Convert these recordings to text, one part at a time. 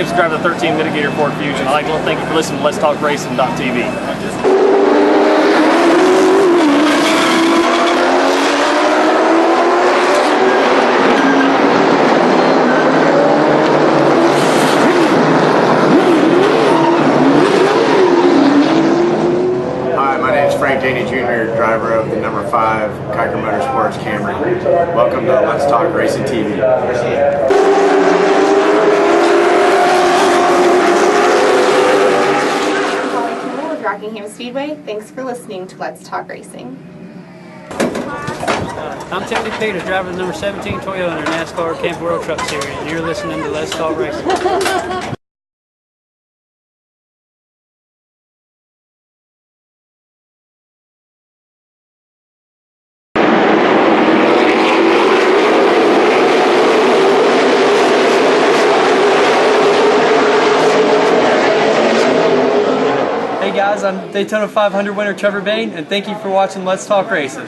get to drive the 13 Mitigator Ford Fusion. I'd like to thank you for listening to Let's Talk Racing.tv. Driver of the number 5 Kiker Motorsports Camry. Welcome to Let's Talk Racing TV. With Rockingham Speedway. Thanks for listening to Let's Talk Racing. I'm Tony Peters, driver of the number 17 Toyota in the NASCAR Camp World Truck Series, and you're listening to Let's Talk Racing. Hey guys, I'm Daytona 500 winner Trevor Bain, and thank you for watching Let's Talk Racing.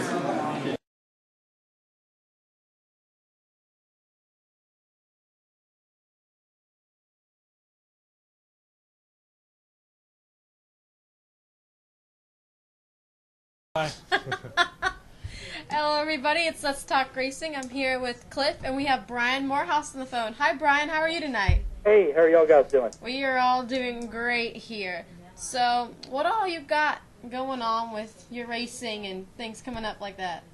Hello everybody, it's Let's Talk Racing. I'm here with Cliff, and we have Brian Morehouse on the phone. Hi Brian, how are you tonight? Hey, how are y'all guys doing? We are all doing great here. So, what all you got going on with your racing and things coming up like that?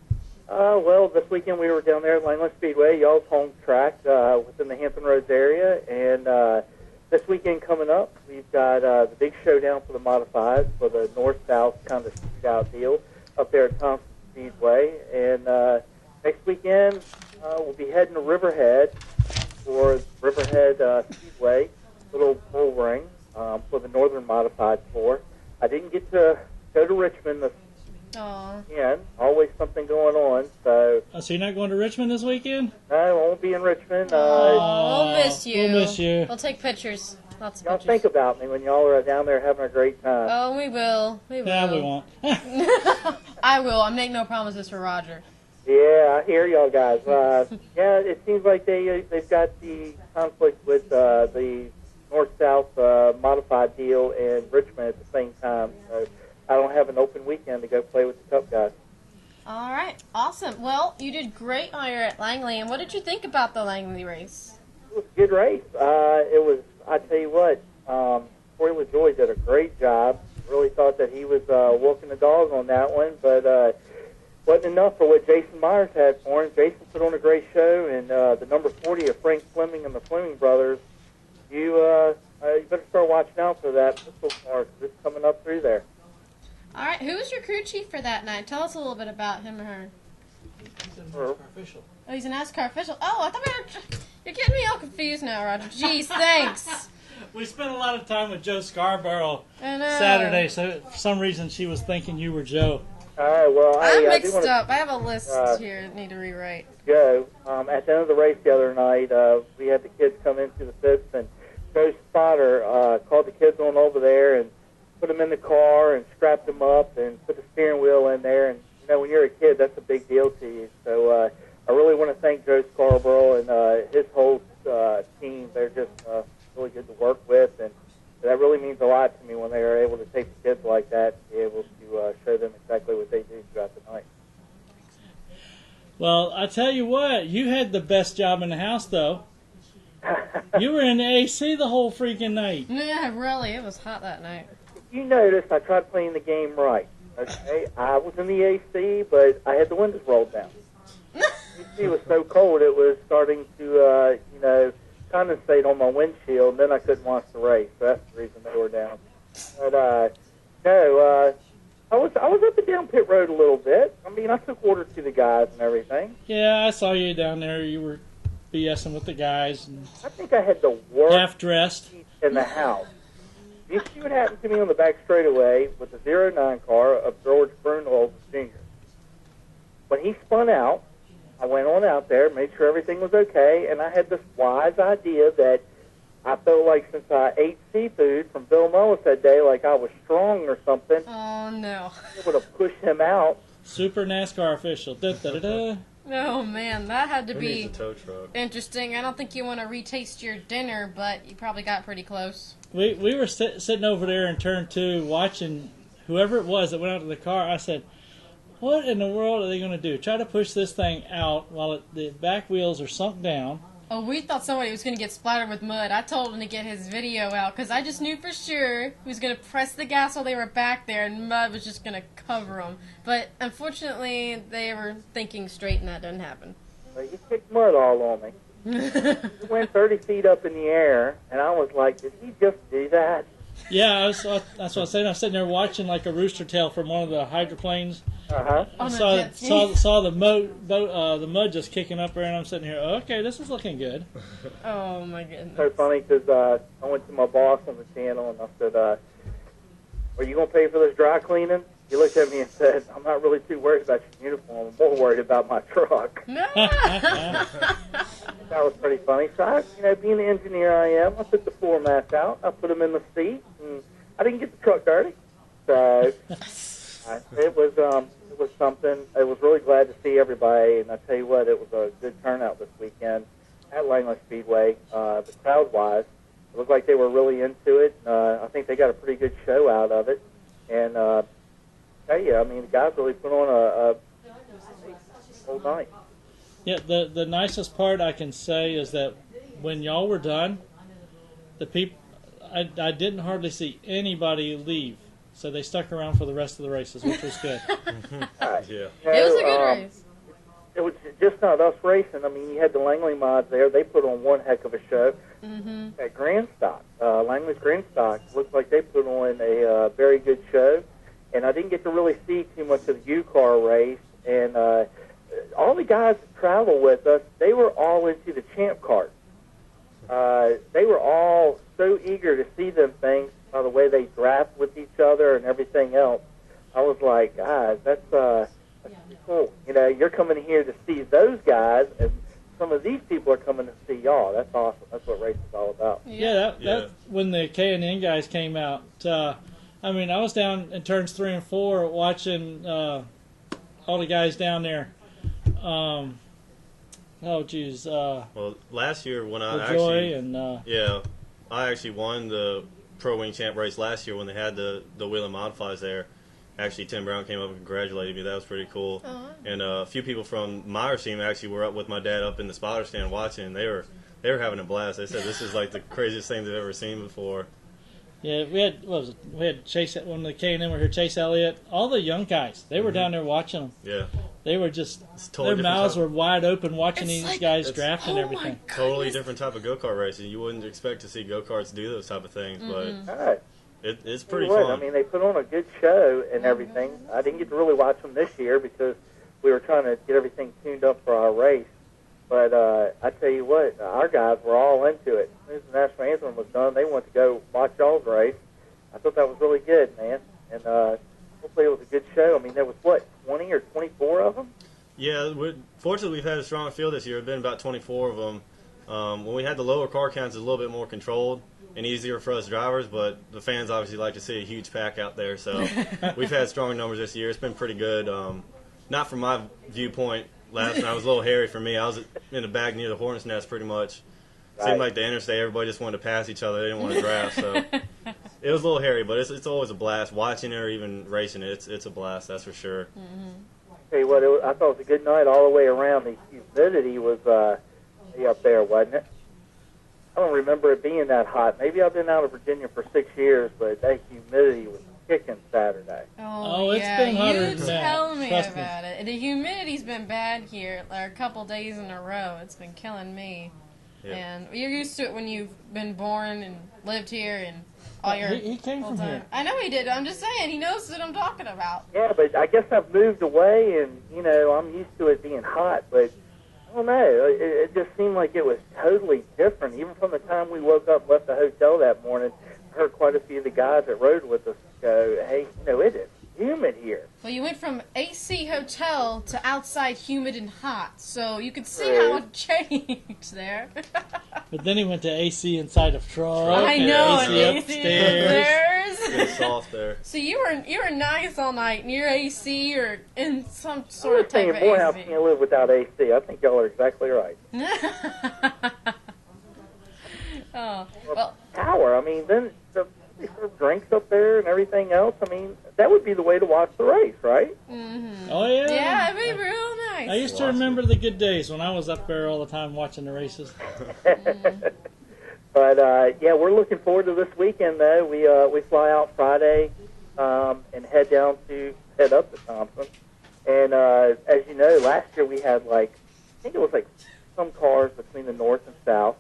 Well, this weekend we were down there at Langland Speedway, y'all's home track within the Hampton Roads area, and this weekend coming up, we've got the big showdown for the modifieds for the north-south kind of shootout deal up there at Thompson Speedway, and next weekend we'll be heading to Riverhead for Riverhead Speedway, little bull ring. For the Northern Modified Tour. I didn't get to go to Richmond this weekend. Always something going on. So you're not going to Richmond this weekekend? No, I won't be in Richmond. We'll miss you. We'll miss you. We'll take pictures. Lots of y'all pictures. think about me when y'all are down there having a great time. Oh, we will. We will. Yeah, we won't. I will. I make no promises for Roger. Yeah, I hear y'all guys. Yeah, it seems like they've got the conflict with the north-south modified deal in Richmond at the same time. So I don't have an open weekend to go play with the Cup guys. All right, awesome. Well, you did great while you were at Langley, and what did you think about the Langley race? It was a good race. It was, I tell you what, Corey LaJoy did a great job. Really thought that he was walking the dog on that one, but wasn't enough for what Jason Myers had for him. Jason put on a great show, and the number 40 of Frank Fleming and the Fleming brothers, you better start watching out for that pistol car because it's coming up through there. All right, who was your crew chief for that night? Tell us a little bit about him or her. He's a NASCAR official. Oh, he's a NASCAR official. Oh, I thought we were... You're getting me all confused now, Roger. Jeez, thanks. We spent a lot of time with Joe Scarborough I know. Saturday, so for some reason she was thinking you were Joe. All right, well, I'm mixed up. I have a list here that need to rewrite. Joe, at the end of the race the other night, we had the kids come into the pits, and Joe Spotter called the kids on over there and put them in the car and strapped them up and put the steering wheel in there. And, you know, when you're a kid, that's a big deal to you. So I really want to thank Joe Scarborough and his whole team. They're just really good to work with, and that really means a lot to me when they are able to take the kids like that and be able to show them exactly what they do throughout the night. Well, I tell you what, you had the best job in the house, though. You were in the AC the whole freaking night. Yeah, really. It was hot that night. You noticed I tried playing the game right. Okay, I was in the AC, but I had the windows rolled down. The AC was so cold it was starting to, condensate on my windshield, and then I couldn't watch the race. So that's the reason they were down. But I was up and down pit road a little bit. I mean, I took orders to the guys and everything. Yeah, I saw you down there. You were BSing with the guys. And I think I had the worst half-dressed in the house. You see what happened to me on the back straightaway with the 09 car of George Brunholz Jr. When he spun out, I went on out there, made sure everything was okay, and I had this wise idea that I felt like since I ate seafood from Bill Mullis that day, like I was strong or something. Oh, no. I was able to push him out. Super NASCAR official. Da, da, da, da. Oh man, that had to Who be needs a tow truck? interesting. I don't think you want to retaste your dinner, but you probably got pretty close. We were sitting over there in turn 2 watching whoever it was that went out to the car. I said, what in the world are they going to do? Try to push this thing out while the back wheels are sunk down. Oh, we thought somebody was going to get splattered with mud. I told him to get his video out because I just knew for sure he was going to press the gas while they were back there and mud was just going to cover them. But unfortunately, they were thinking straight and that didn't happen. Well, you kicked mud all on me. It went 30 feet up in the air, and I was like, did he just do that? Yeah, that's what I was saying. I was sitting there watching like a rooster tail from one of the hydroplanes. Uh-huh. I saw the mud just kicking up there, and I'm sitting here, okay, this is looking good. Oh, my goodness. So funny because I went to my boss on the channel, and I said, are you going to pay for this dry cleaning? He looked at me and said, I'm not really too worried about your uniform. I'm more worried about my truck. That was pretty funny. So, being the engineer I am, I took the floor mats out. I put them in the seat, and I didn't get the truck dirty. So it was something. I was really glad to see everybody, and I tell you what, it was a good turnout this weekend at Langley Speedway. The crowd-wise, it looked like they were really into it. I think they got a pretty good show out of it. And the guys really put on a whole night. Yeah, the nicest part I can say is that when y'all were done, the people, I didn't hardly see anybody leave. So they stuck around for the rest of the races, which was good. Yeah. It was a good race. It was just not us racing. I mean, you had the Langley mods there. They put on one heck of a show. Mm-hmm. At Grandstock, Langley's Grandstock, looked like they put on a very good show. And I didn't get to really see too much of the U-Car race. And all the guys that travel with us, they were all into the Champ Cart. They were all so eager to see them things by the way they draft with each other and everything else. I was like, guys, that's pretty cool. You're coming here to see those guys, and some of these people are coming to see y'all. That's awesome. That's what racing is all about. Yeah, that when the K&N guys came out, I was down in turns 3 and 4 watching all the guys down there. Well, last year when I actually won the Pro Wing Champ race last year when they had the Wheeling Modifies there. Actually, Tim Brown came up and congratulated me. That was pretty cool. Uh-huh. And a few people from Myers team actually were up with my dad up in the spotter stand watching. They were having a blast. They said this is like the craziest thing they've ever seen before. Yeah, we had Chase when the K&N were here. Chase Elliott, all the young guys. They were down there watching them. Yeah. They were just Totally their mouths were wide open watching these guys draft and everything. Totally different type of go-kart racing. You wouldn't expect to see go-karts do those type of things, but Right. it's pretty What? fun. I mean, they put on a good show and everything. I didn't get to really watch them this year because we were trying to get everything tuned up for our race. But I tell you what, our guys were all into it. As soon as the national anthem was done, they wanted to go watch y'all's race. I thought that was really good, man. And hopefully it was a good show. I mean, there was, 20 or 24 of them? Yeah, fortunately we've had a strong field this year. It's been about 24 of them. When we had the lower car counts, it's a little bit more controlled and easier for us drivers, but the fans obviously like to see a huge pack out there. So we've had strong numbers this year. It's been pretty good. Not from my viewpoint. Last night was a little hairy for me. I was in the back near the hornet's nest pretty much. Seemed like the interstate, everybody just wanted to pass each other. They didn't want to draft, so it was a little hairy, but it's always a blast. Watching it or even racing it, it's a blast, that's for sure. Mm-hmm. Tell you what, I thought it was a good night all the way around. The humidity was up there, wasn't it? I don't remember it being that hot. Maybe I've been out of Virginia for 6 years, but that humidity was kicking Saturday. Oh, it's been hotter you than that. tell me Trust me. about it. The humidity's been bad here, a couple days in a row. It's been killing me. Yeah. And you're used to it when you've been born and lived here and all your He came whole from time. here. I know he did. I'm just saying, he knows what I'm talking about. Yeah, but I guess I've moved away, and, I'm used to it being hot, but I don't know. It just seemed like it was totally different. Even from the time we woke up and left the hotel that morning, I heard quite a few of the guys that rode with us go, hey, it is humid here. Well, you went from AC hotel to outside humid and hot, so you can see how it changed there. But then he went to AC inside of truck. I know, and AC and upstairs. Getting soft there. So you were nice all night near AC or in some sort I'm of just type saying, of Morehouse AC. can't live without AC. I think y'all are exactly right. Oh, well, Power. I mean, then they serve drinks up there and everything else. I mean, that would be the way to watch the race, right? Oh yeah. yeah, it'd be real nice. I used to remember the good days when I was up there all the time watching the races. But yeah, we're looking forward to this weekend. Though we fly out Friday and head up to Thompson. And as you know, last year we had I think it was some cars between the north and south,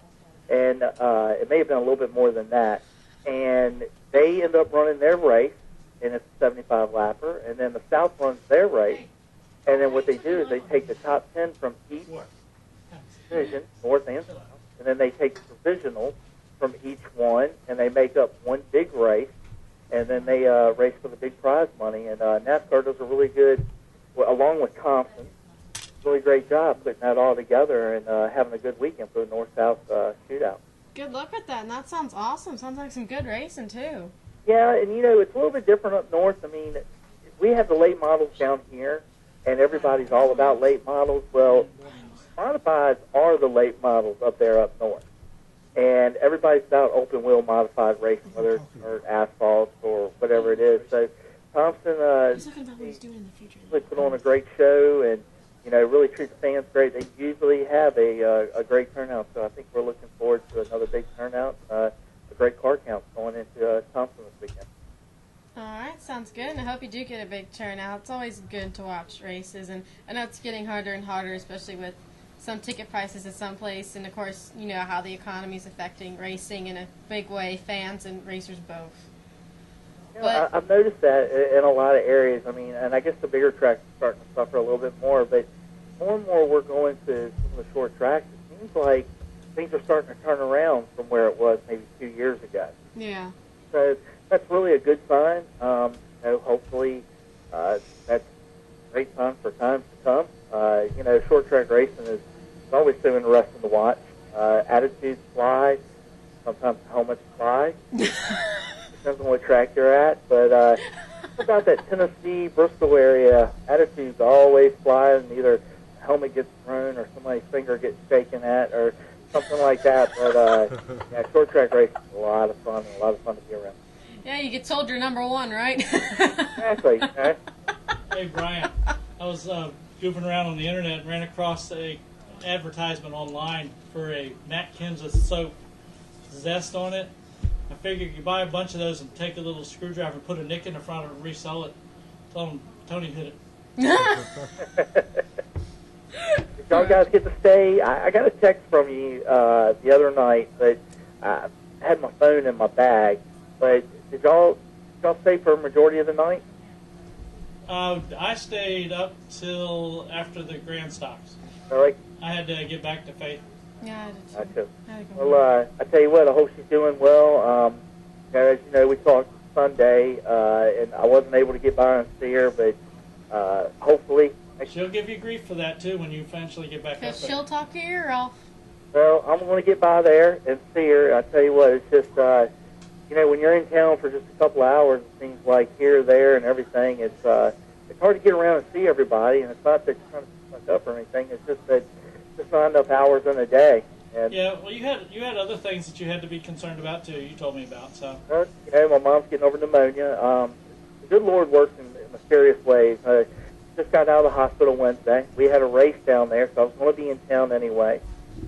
and it may have been a little bit more than that. And they end up running their race, and it's a 75 lapper, and then the south runs their race. And then what they do is they take the top 10 from each division, north and south, and then they take the provisional from each one, and they make up one big race, and then they race for the big prize money. And NASCAR does a really good, along with Thompson, really great job putting that all together and having a good weekend for the north-south shootout. Good luck with that, and that sounds awesome. Sounds like some good racing, too. Yeah, and it's a little bit different up north. I mean, we have the late models down here, and everybody's all about late models. Well, modifieds are the late models up there up north. And everybody's about open wheel modified racing, whether it's or asphalt or whatever it is. So Thompson really put on a great show and, really treat the fans great. They usually have a great turnout, so I think we're looking forward to another big turnout, a great car count going into Thompson this weekend. All right, sounds good, and I hope you do get a big turnout. It's always good to watch races, and I know it's getting harder and harder, especially with some ticket prices at some place, and of course, you know how the economy is affecting racing in a big way, fans and racers both. I've noticed that in a lot of areas. I mean, and I guess the bigger tracks are starting to suffer a little bit more, but more and more we're going to some of the short tracks. It seems like things are starting to turn around from where it was maybe 2 years ago. Yeah. So that's really a good sign. Hopefully that's a great sign for times to come. Short track racing is always so interesting to watch. Attitudes fly. Sometimes helmets fly. Depends on what track you're at. But about that Tennessee, Bristol area, attitudes always fly, and either a helmet gets thrown or somebody's finger gets shaken at or something like that. But short track racing is a lot of fun and a lot of fun to be around. Yeah, you get told you're number one, right? Exactly. Right? Hey Brian, I was goofing around on the internet and ran across a advertisement online for a Matt Kenseth soap zest on it. I figured you buy a bunch of those and take a little screwdriver, put a nick in the front of it, and resell it. Tell them Tony hit it. Did y'all guys get to stay? I got a text from you the other night, but I had my phone in my bag. But did y'all stay for a majority of the night? I stayed up till after the Grand Stocks. Really? I had to get back to Faith. Yeah, I did too. Gotcha. I had to go. Well, I tell you what, I hope she's doing well. As you know, we talked Sunday, and I wasn't able to get by and see her, but hopefully. She'll give you grief for that too when you eventually get back up Because there. she'll talk your ear off. Well, I'm going to get by there and see her. I tell you what, it's just, when you're in town for just a couple hours, it seems like here, there, and everything, it's hard to get around and see everybody, and it's not that you're trying to fuck up or anything. It's just that there's not enough hours in a day. And, Yeah, well, you had other things that you had to be concerned about too. You told me about so. my mom's getting over pneumonia. The good Lord works in mysterious ways. Just got out of the hospital Wednesday. We had a race down there, so I was going to be in town anyway.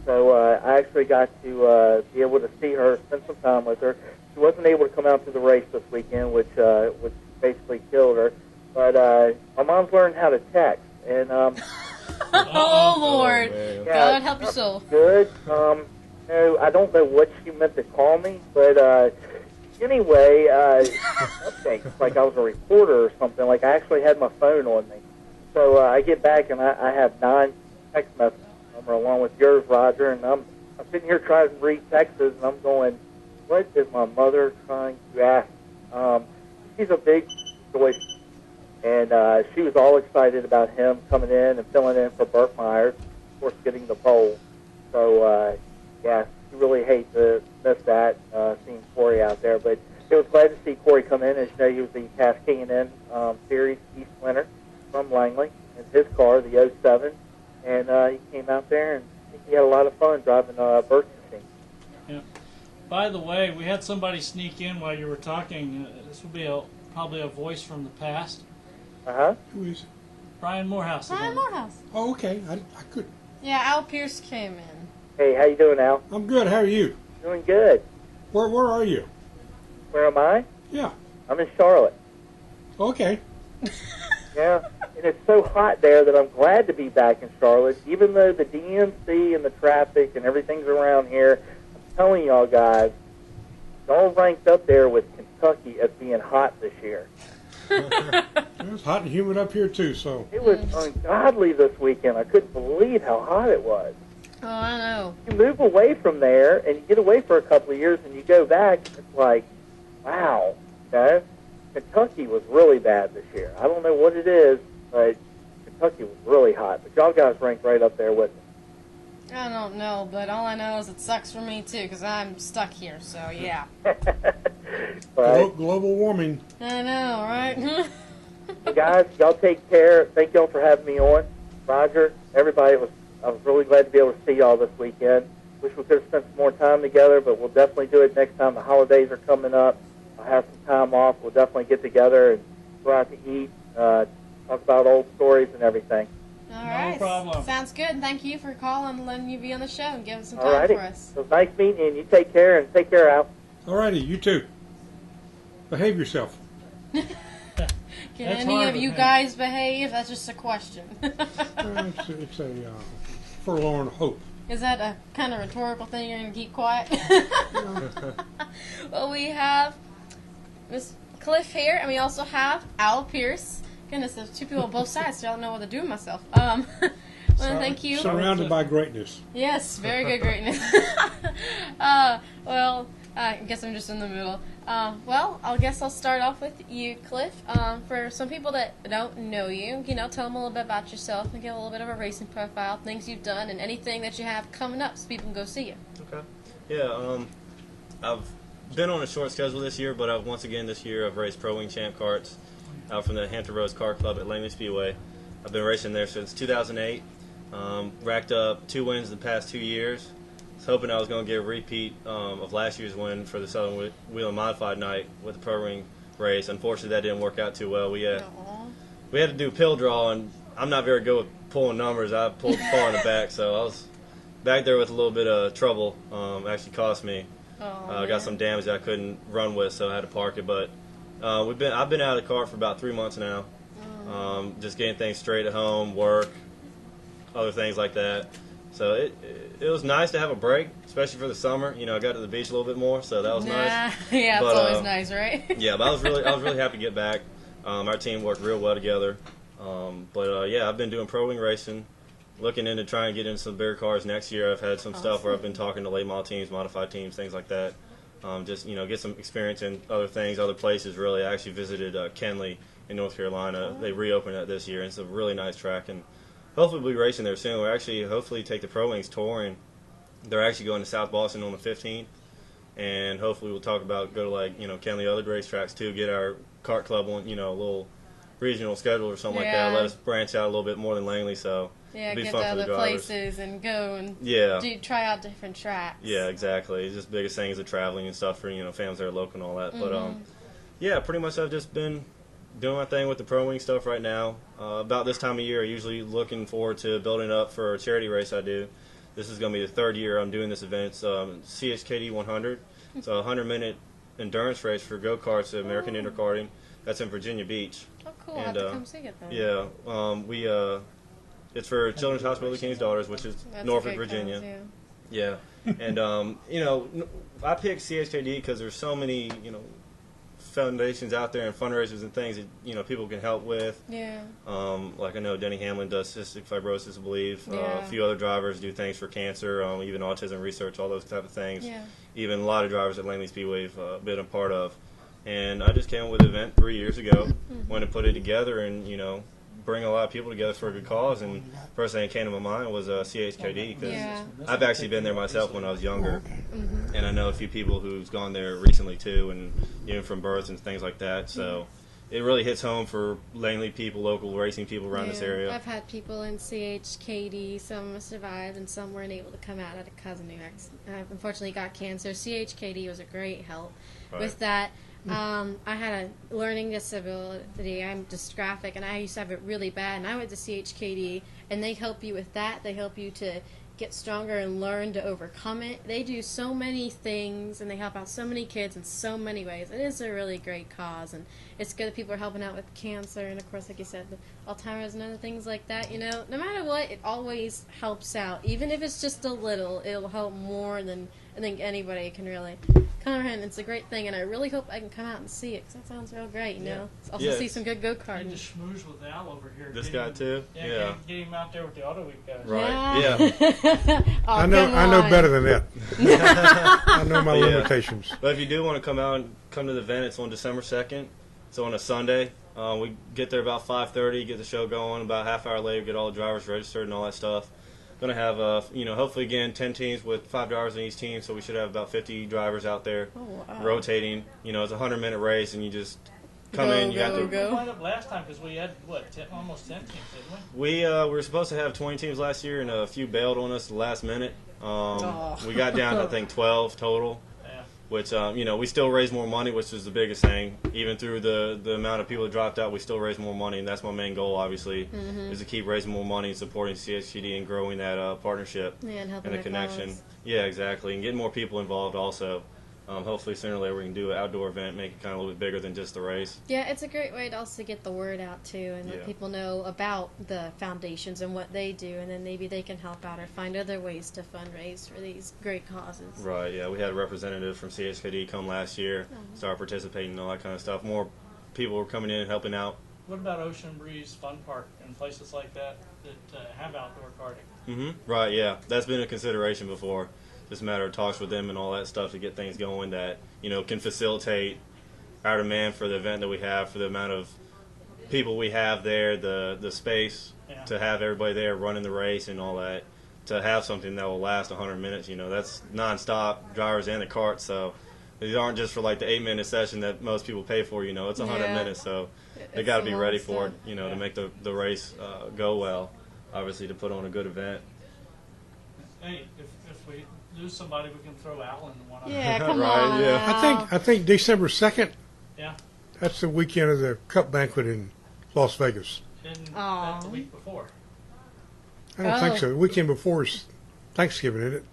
So I actually got to be able to see her, spend some time with her. She wasn't able to come out to the race this weekend, which basically killed her. But my mom's learned how to text, and Oh, Lord. man. God help your soul. good. I don't know what she meant to call me, but anyway, updates like I was a reporter or something. Like I actually had my phone on me. So I get back and I have 9 text messages from her along with yours, Roger, and I'm sitting here trying to read texts, and I'm going, what is my mother trying to ask? She's a big Joyce, and she was all excited about him coming in and filling in for Burt Myers, of course, getting the pole. So, she really hates to miss that, seeing Corey out there. But It was glad to see Corey come in. As you know, he was the Cash K&N Series East winner from Langley in his car, the 07. And he came out there, and I think he had a lot of fun driving Burke's machine. Yeah. By the way, we had somebody sneak in while you were talking. This will be probably a voice from the past. Uh-huh. Who is it? Brian Morehouse. Brian Morehouse. Oh, okay. I could. Yeah, Al Pearce came in. Hey, how you doing, Al? I'm good. How are you? Doing good. Where are you? Where am I? Yeah. I'm in Charlotte. Okay. Yeah, and it's so hot there that I'm glad to be back in Charlotte, even though the DMC and the traffic and everything's around here. I'm telling y'all guys, y'all ranked up there with Kentucky as being hot this year. It was hot and humid up here too, so. It was ungodly this weekend. I couldn't believe how hot it was. Oh, I know. You move away from there, and you get away for a couple of years, and you go back, it's like, wow, okay? Kentucky was really bad this year. I don't know what it is, but Kentucky was really hot. But y'all guys ranked right up there with me. I don't know, but all I know is it sucks for me too, because I'm stuck here, so yeah. Right. Global warming. I know, right? Well, guys, y'all take care. Thank y'all for having me on. Roger, everybody, I was really glad to be able to see y'all this weekend. Wish we could have spent some more time together, but we'll definitely do it next time. The holidays are coming up. I'll have some time off. We'll definitely get together and go out to eat, talk about old stories and everything. All right. problem. Sounds good. Thank you for calling and letting you be on the show and giving some All time righty. for us. It was nice meeting you, and you take care, and take care, Al. Alrighty, you too. Behave yourself. Can That's any hard of to you think. guys behave? That's just a question. It's a forlorn hope. Is that a kind of rhetorical thing? You're going to keep quiet? Well, we have Miss Cliff here, and we also have Al Pearce. Goodness, there's two people on both sides, so I don't know what to do with myself. Well, thank you. Surrounded by greatness. Yes, very good greatness. Well, I guess I'm just in the middle. Well, I guess I'll start off with you, Cliff. For some people that don't know you, tell them a little bit about yourself and give a little bit of a racing profile, things you've done, and anything that you have coming up so people can go see you. Okay. Yeah, I've been on a short schedule this year, but once again this year I've raced Pro Wing Champ karts out from the Hampton Roads Kart Club at Langley Speedway. I've been racing there since 2008. Racked up 2 wins the past 2 years. Was hoping I was going to get a repeat of last year's win for the Southern Wheel and Modified night with the Pro Wing race. Unfortunately, that didn't work out too well. We had to do pill draw, and I'm not very good with pulling numbers. I pulled far in the back, so I was back there with a little bit of trouble. Actually cost me. Got some damage that I couldn't run with, so I had to park it. But I've been out of the car for about 3 months now. Just getting things straight at home, work, other things like that. So it was nice to have a break, especially for the summer. I got to the beach a little bit more, so that was nice. Yeah, But, it's always nice, right? Yeah, but I was really happy to get back. Our team worked real well together. Yeah, I've been doing pro wing racing, looking into trying to get into some bigger cars next year. I've had some stuff where I've been talking to late model teams, modified teams, things like that. Just get some experience in other things, other places. Really, I actually visited Kenley in North Carolina. They reopened it this year, and it's a really nice track. And hopefully we'll be racing there soon. We're actually hopefully take the Pro Wings touring. They're actually going to South Boston on the 15th, and hopefully we'll talk about go to Kenley other racetracks too. Get our kart club on a little regional schedule or something like that. Let us branch out a little bit more than Langley. So Yeah, it'll be get fun to for the other drivers. places and go and try out different tracks. Yeah, exactly. It's just biggest thing is the traveling and stuff for families that are local and all that. But yeah, pretty much I've just been doing my thing with the Pro Wing stuff right now. About this time of year, usually looking forward to building up for a charity race I do. This is going to be the 3rd year I'm doing this event. It's CHKD 100. It's a 100-minute endurance race for go-karts at American Interkarting. That's in Virginia Beach. Oh, cool. I'll have to come see it then. Yeah. It's for Children's Hospital of the King's Daughters, which is That's Norfolk, a good Virginia. cause, Yeah. And, I picked CHKD because there's so many, foundations out there and fundraisers and things that, people can help with. Yeah. Like I know Denny Hamlin does cystic fibrosis, I believe. Yeah. A few other drivers do things for cancer, even autism research, all those type of things. Yeah. Even a lot of drivers at Langley Speedway have been a part of. And I just came up with an event 3 years ago. Wanted to put it together and, bring a lot of people together for a good cause. And first thing that came to my mind was CHKD, because Yeah. I've actually been there myself when I was younger, and I know a few people who's gone there recently too, and even from births and things like that. So it really hits home for Langley people, local racing people around this area. I've had people in CHKD, some survived and some weren't able to come out. I had a cousin who unfortunately got cancer. CHKD was a great help with that. I had a learning disability. I'm dysgraphic, and I used to have it really bad. And I went to CHKD, and they help you with that. They help you to get stronger and learn to overcome it. They do so many things, and they help out so many kids in so many ways. It is a really great cause, and it's good that people are helping out with cancer, and of course, like you said, the Alzheimer's and other things like that. You know, no matter what, it always helps out. Even if it's just a little, it'll help more than I think anybody can really come around. It's a great thing, and I really hope I can come out and see it, because that sounds real great, you know. Also see some good go-karting. You just schmooze with Al over here. This guy too? Yeah. Get him out there with the Auto Week guys. Right, yeah. Oh, I know better than that. I know my limitations. But if you do want to come out and come to the event, it's on December 2nd. It's on a Sunday. We get there about 5:30, get the show going. About a half hour later, get all the drivers registered and all that stuff. Going to have, hopefully again, 10 teams with 5 drivers in each team, so we should have about 50 drivers out there rotating. You know, it's a 100-minute race, and you just come in. You have to We lined up last time because we had almost 10 teams, didn't we? We were supposed to have 20 teams last year, and a few bailed on us the last minute. We got down to I think 12 total. Which, we still raise more money, which is the biggest thing. Even through the amount of people that dropped out, we still raise more money, and that's my main goal, obviously, is to keep raising more money and supporting CHGD and growing that partnership and helping and the connection. Cause. Yeah, exactly, and getting more people involved also. Hopefully sooner or later we can do an outdoor event, make it kind of a little bit bigger than just the race. Yeah, it's a great way to also get the word out too, and let people know about the foundations and what they do, and then maybe they can help out or find other ways to fundraise for these great causes. Right, yeah, we had a representative from CHKD come last year, start participating and all that kind of stuff. More people were coming in and helping out. What about Ocean Breeze Fun Park and places like that have outdoor karting? Right, yeah, that's been a consideration before. Just a matter of talks with them and all that stuff to get things going that, can facilitate our demand for the event that we have, for the amount of people we have there, the space to have everybody there running the race and all that, to have something that will last 100 minutes. That's nonstop, drivers and the carts, so these aren't just for like the 8-minute session that most people pay for. It's 100 minutes, so they got to be ready for it, to make the race go well, obviously to put on a good event. Hey, if we lose somebody, we can throw Al in one. Yeah, come on. Yeah. I think December 2nd. Yeah. That's the weekend of the Cup banquet in Las Vegas. And that's the week before. I don't think so. The weekend before is Thanksgiving, isn't it?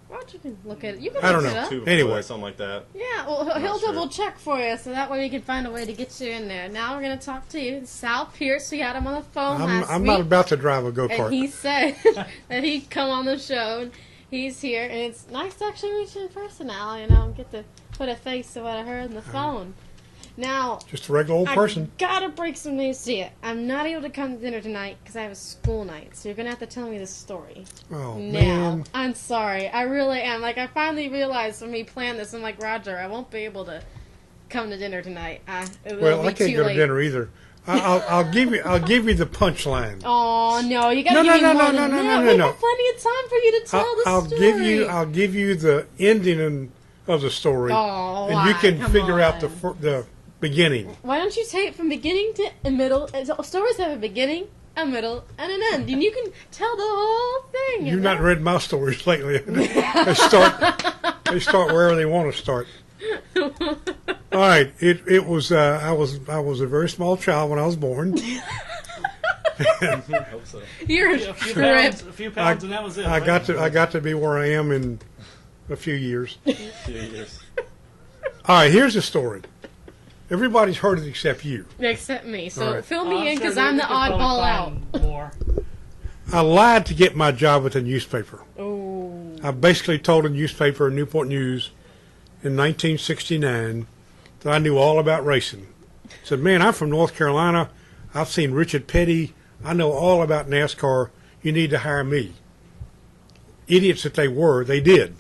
Why don't you can look at it? You can I don't look know. it up. Anyway, something like that. Yeah, well, he'll double check for you, so that way we can find a way to get you in there. Now we're going to talk to you. Sal Pearce, we had him on the phone last week. I'm not about to drive a go-kart. And he said that he'd come on the show, and he's here. And it's nice to actually reach in person now, and get to put a face to what I heard on the phone. Now, just a regular old person. I gotta break some news to you. I'm not able to come to dinner tonight because I have a school night, so you're gonna have to tell me the story. Oh, now, man. I'm sorry. I really am. I finally realized when we planned this, I'm like, Roger, I won't be able to come to dinner tonight. I can't go to dinner either. I'll give you the punchline. Oh no, you gotta give me more than that. We have plenty of time for you to tell the story. I'll give you the ending of the story, and you can figure out the beginning. Why don't you say it from beginning to middle? Stories have a beginning, a middle, and an end, and you can tell the whole thing. You've not read my stories lately. They start wherever they want to start. All right, it was I was a very small child when I was born. You're a few pounds, and that was it. I got to be where I am in a few years. All right, here's the story. Everybody's heard it except you. Except me. So fill me in because I'm the oddball out. More. I lied to get my job at the newspaper. Oh. I basically told the newspaper, Newport News, in 1969 that I knew all about racing. I said, man, I'm from North Carolina. I've seen Richard Petty. I know all about NASCAR. You need to hire me. Idiots that they were, they did.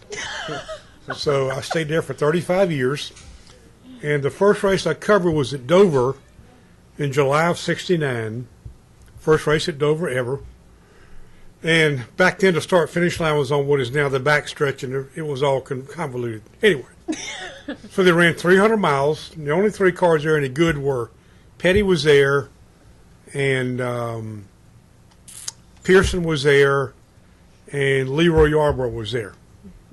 So I stayed there for 35 years. And the first race I covered was at Dover in July of '69. First race at Dover ever. And back then, the start-finish line was on what is now the back stretch, and it was all convoluted. Anyway, so they ran 300 miles. And the only 3 cars there any good were Petty was there, and Pearson was there, and Leroy Yarborough was there.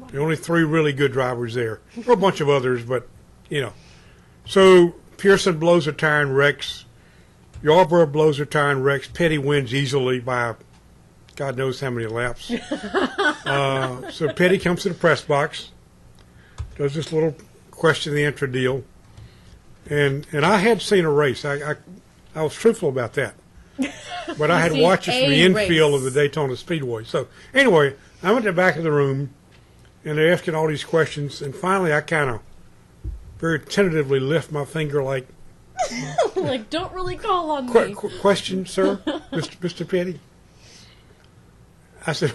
The only 3 really good drivers there. There were a bunch of others, but, you know. So Pearson blows a tire and wrecks. Yarborough blows a tire and wrecks. Petty wins easily by God knows how many laps. So Petty comes to the press box, does this little question and answer deal, and I had seen a race. I was truthful about that, but I had watched it from the infield of the Daytona Speedway. So anyway, I went to the back of the room, and they're asking all these questions, and finally I kind of very tentatively lift my finger like, like, don't really call on me. Question, sir, Mr. Petty. I said,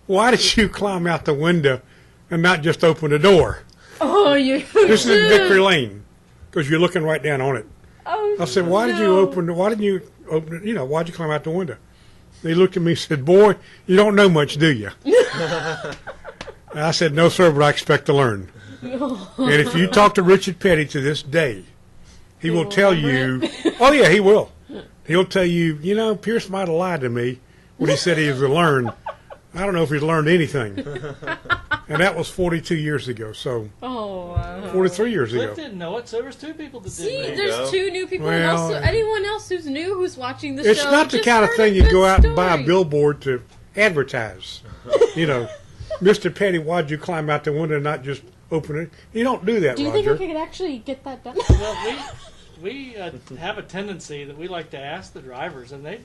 why did you climb out the window and not just open the door? Oh, you This is Victory Lane, because you're looking right down on it. Oh, I said, why didn't you open it, you know, why'd you climb out the window? They looked at me and said, boy, you don't know much, do you? And I said, no, sir, but I expect to learn. And if you talk to Richard Petty to this day, he will tell you, oh, yeah, he will. He'll tell you, you know, Pearce might have lied to me when he said he was going to learn. I don't know if he's learned anything. And that was 42 years ago, so 43 years ago. Cliff didn't know it, so there was 2 people that didn't know. See, there's 2 new people, and Well, also anyone else who's new who's watching the It's show. not the just kind of heard thing a you good go out and buy a story. billboard to advertise. You know, Mr. Petty, why'd you climb out the window and not just open it? You don't do that, Do you Roger. think I could actually get that done? Well, we have a tendency that we like to ask the drivers, and they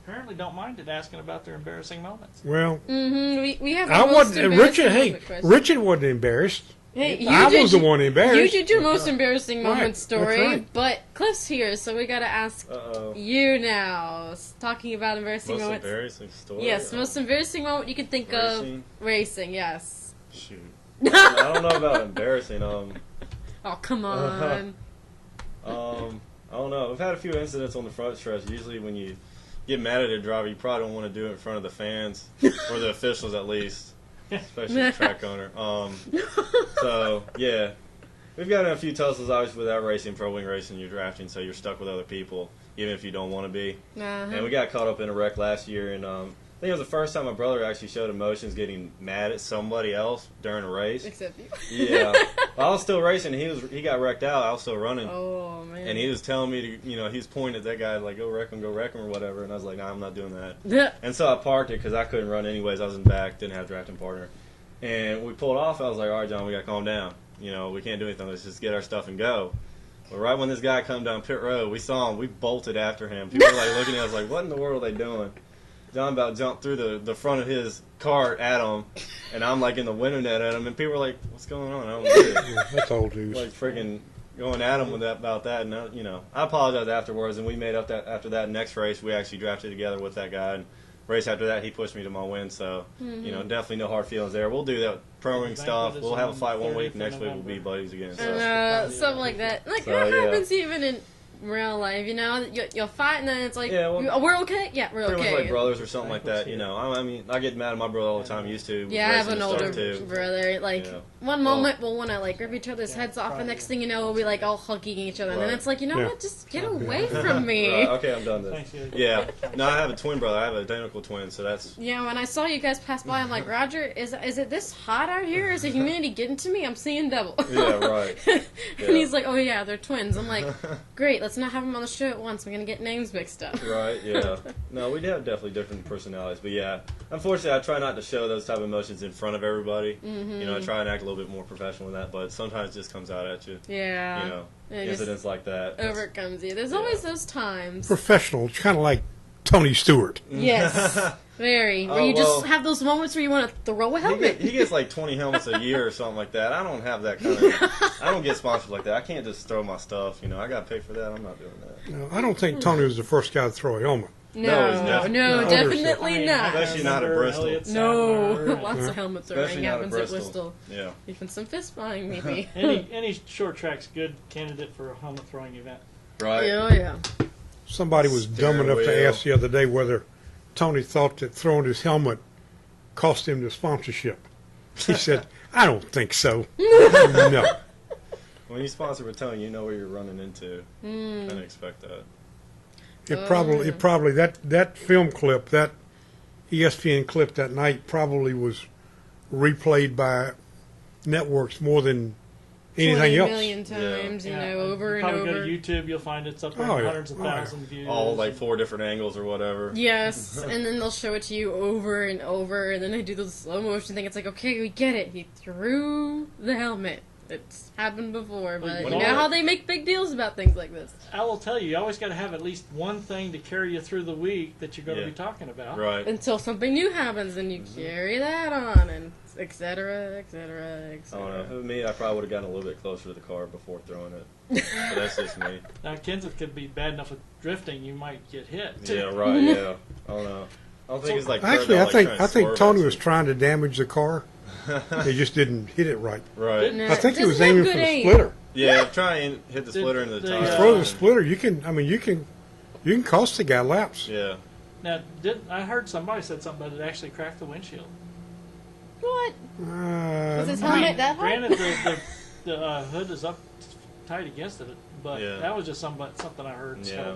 apparently don't mind it asking about their embarrassing moments. Well, We have. I the most wasn't. embarrassing Richard, hey, moment question. Richard wasn't embarrassed. Hey, I was the one embarrassed. You did your most embarrassing moment Right, story, that's right. but Cliff's here, so we gotta ask you now. Talking about embarrassing Most moments. embarrassing story? Yes, most embarrassing moment you can think Racing? of. Racing, yes. Shoot. I don't know about embarrassing. Oh, come on. I don't know. We've had a few incidents on the front stretch. Usually when you get mad at a driver, you probably don't want to do it in front of the fans, or the officials at least, especially the track owner. So, yeah. We've gotten a few tussles, obviously, without racing, pro wing racing, you're drafting, so you're stuck with other people, even if you don't want to be. And we got caught up in a wreck last year, and I think it was the first time my brother actually showed emotions getting mad at somebody else during a race. Except you. Yeah. I was still racing. He got wrecked out. I was still running. Oh, man. And he was telling me to, you know, he was pointing at that guy like, go wreck him, or whatever. And I was like, nah, I'm not doing that. And so I parked it because I couldn't run anyways. I was in back, didn't have a drafting partner. And we pulled off. I was like, all right, John, we got to calm down. You know, we can't do anything. Let's just get our stuff and go. But right when this guy come down pit road, we saw him. We bolted after him. People were like looking at us like, what in the world are they doing? John about jumped through the front of his cart at him, and I'm like in the window net at him, and people were like, "What's going on?" I don't get it. That's old news. Like freaking going at him with that about that, and you know, I apologized afterwards, and we made up that after that next race, we actually drafted together with that guy. And race after that, he pushed me to my win, so you know, definitely no hard feelings there. We'll do that pro-wing stuff. We'll have a fight one week, next week we'll be buddies again. So. Something like that. Like, So, that yeah. happens even in real life, you know? You'll fight, and then it's like, Yeah, well, we're okay? Yeah, we're Pretty okay. much like brothers or something like that, you know. I mean, I get mad at my brother all the time. Used to. Yeah, I have racing an and stuff, older too. brother. Like, Yeah. one moment we'll want to, like, rip each other's heads off, and next thing you know, we'll be, like, all hugging each other. And then Right. it's like, you know Yeah. what? Just get away from me. Right, okay, I'm done Thanks, this. yeah. Yeah. No, I have a twin brother. I have an identical twin, so that's. Yeah, when I saw you guys pass by, I'm like, Roger, is it this hot out here? Is the humidity getting to me? I'm seeing double. Yeah, right. And Yeah. he's like, oh yeah, they're twins. I'm like, great, let's not have them on the show at once. We're going to get names mixed up. Right, yeah. No, we have definitely different personalities, but yeah. Unfortunately, I try not to show those type of emotions in front of everybody. You know, I try and act a little bit more professional in that, but sometimes it just comes out at you. Yeah. You know, It just incidents like that. overcomes you. There's always those times. Professional. It's kind of like Tony Stewart. Yes. Very. Where Oh, you just well, have those moments where you want to throw a helmet. He gets like 20 helmets a year or something like that. I don't have that kind of. I don't get sponsored like that. I can't just throw my stuff. You know, I got to pay for that. I'm not doing that. No, I don't think Tony was the first guy to throw a helmet. No, he's definitely no, not. definitely not. Especially not at Bristol. No, lots of helmet throwing Especially not at happens at Bristol. Bristol. Yeah. Even some fist buying, maybe. Any short track's good candidate for a helmet throwing event. Right. Yeah, yeah. Somebody was dumb Steering enough to wheel. ask the other day whether Tony thought that throwing his helmet cost him the sponsorship. He said, "I don't think so." No. When you sponsor with Tony, you know where you're running into. Kind of expect that. It probably that film clip, that ESPN clip that night probably was replayed by networks more than anything 20 else. million times, you know, over and Probably over. go to YouTube, you'll find it's up there Oh, yeah. hundreds of Oh, yeah. thousands of views. All like 4 different angles or whatever. Yes, and then they'll show it to you over and over, and then they do the slow motion thing. It's like, okay, we get it. He threw the helmet. It's happened before, but Well, you know how they make big deals about things like this. I will tell you, you always got to have at least one thing to carry you through the week that you're going to Yeah. be talking about. Right. Until something new happens, and you carry that on, and et cetera, et cetera, et I don't know. cetera. If it was me, I probably would have gotten a little bit closer to the car before throwing it. But that's just me. Now, Kenseth could be bad enough with drifting, you might get hit. Yeah, right. Yeah. I don't know. I don't think it's like Actually, curved out, like, trying to I think swerve Tony at was you. trying to damage the car. He just didn't hit it right. Right. No, I think he doesn't was have aiming good for the aim. splitter. Yeah, try and hit the splitter into the the- tire. Yeah. Throw the splitter. You can cost the guy laps. Yeah. Now, I heard somebody said something that it actually cracked the windshield. What? Was his Uh, helmet that hard? Granted, the hood is up tight against it, but Yeah. that was just something I heard. Yeah.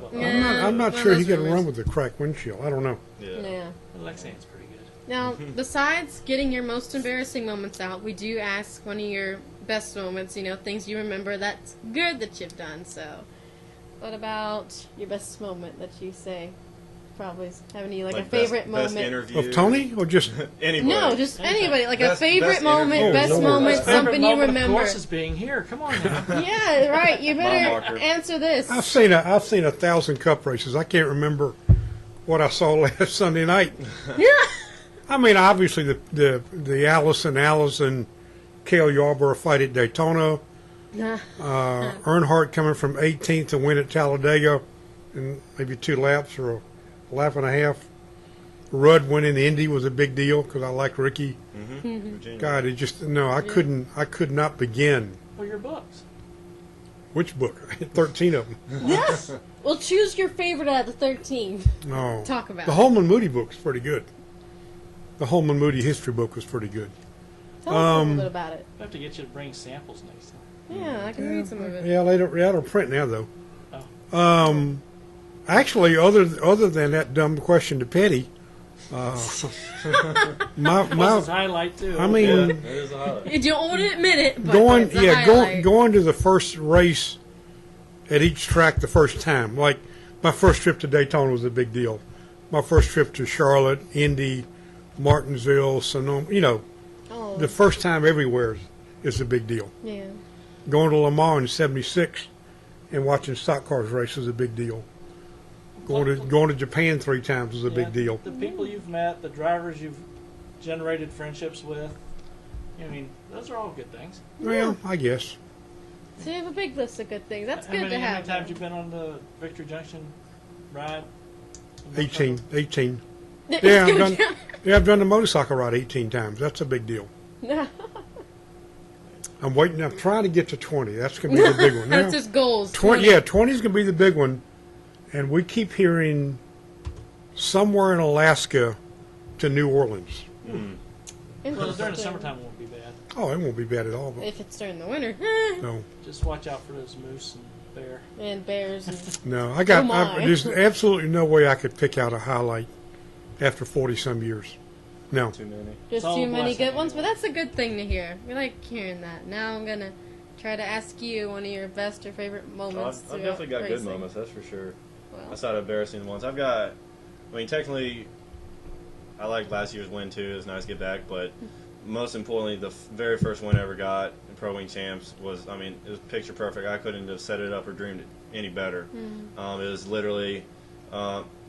I'm not One of sure he those could rumors. run with the cracked windshield. I don't know. Yeah. Yeah. Lexington's pretty good. Now, besides getting your most embarrassing moments out, we do ask one of your best moments, you know, things you remember that's good that you've done. So, what about your best moment that you say? Probably have any, like a favorite best moment? interview. Of Tony or just Anybody. No, just anybody. Like Best- a favorite best moment, interview. best Lord. moment, Favorite something you moment, remember. Of course, is being here. Come on now. Yeah, right. You better marker. answer this. I've seen 1,000 Cup races. I can't remember what I saw last Sunday night. Yeah. I mean, obviously the Allison, Cale Yarborough fight at Daytona. Earnhardt coming from 18th to win at Talladega in maybe 2 laps or a lap and a half. Rudd winning the Indy was a big deal because I like Ricky. Virginia. God, it just I could not begin. Well, your books. Which book? 13 of them. Yes. Well, choose your favorite out of the 13. No. Talk about The it. Holman Moody book's pretty good. The Holman Moody history book was pretty good. Tell us a little bit about it. I have to get you to bring samples next time. Yeah, I can read some of it. Yeah, they don't print now though. Actually, other than that dumb question to Petty, my This is highlight too. I mean, Yeah, that is a highlight. You don't want to admit it, but going that's a highlight. going to the first race at each track the first time. Like my first trip to Daytona was a big deal. My first trip to Charlotte, Indy, Martinsville, Sonoma. You know, Oh, the first time everywhere is a big deal. yeah. Going to Le Mans in '76 and watching stock cars race was a big deal. Going to Japan 3 times was a big deal. The people you've met, the drivers you've generated friendships with. I mean, those are all good things. Well, I guess. So you have a big list of good things. That's How good many, to how have. many times you've been on the Victory Junction ride? 18. It's Yeah, I've good. done, I've done the motorcycle ride 18 times. That's a big deal. I'm trying to get to 20. That's going to be the big one. That's Now, his goals. 20 is going to be the big one. And we keep hearing somewhere in Alaska to New Orleans. Well, during the summertime it won't be bad. Oh, it won't be bad at all. But If it's during the winter. no, Just watch out for those moose and bear. And bears. And no. Oh, my. There's absolutely no way I could pick out a highlight after 40-some years. No. Too many. just all too a many blessing good ones. But anyway. that's a good thing to hear. We like hearing that. Now I'm going to try to ask you one of your best or favorite moments. I've throughout definitely got racing. good moments, that's for sure. Well, Outside of embarrassing ones, technically, I like last year's win too. It was nice to get back, but most importantly, the very first win I ever got in Pro Wing Champs was, it was picture perfect. I couldn't have set it up or dreamed it any better. It was literally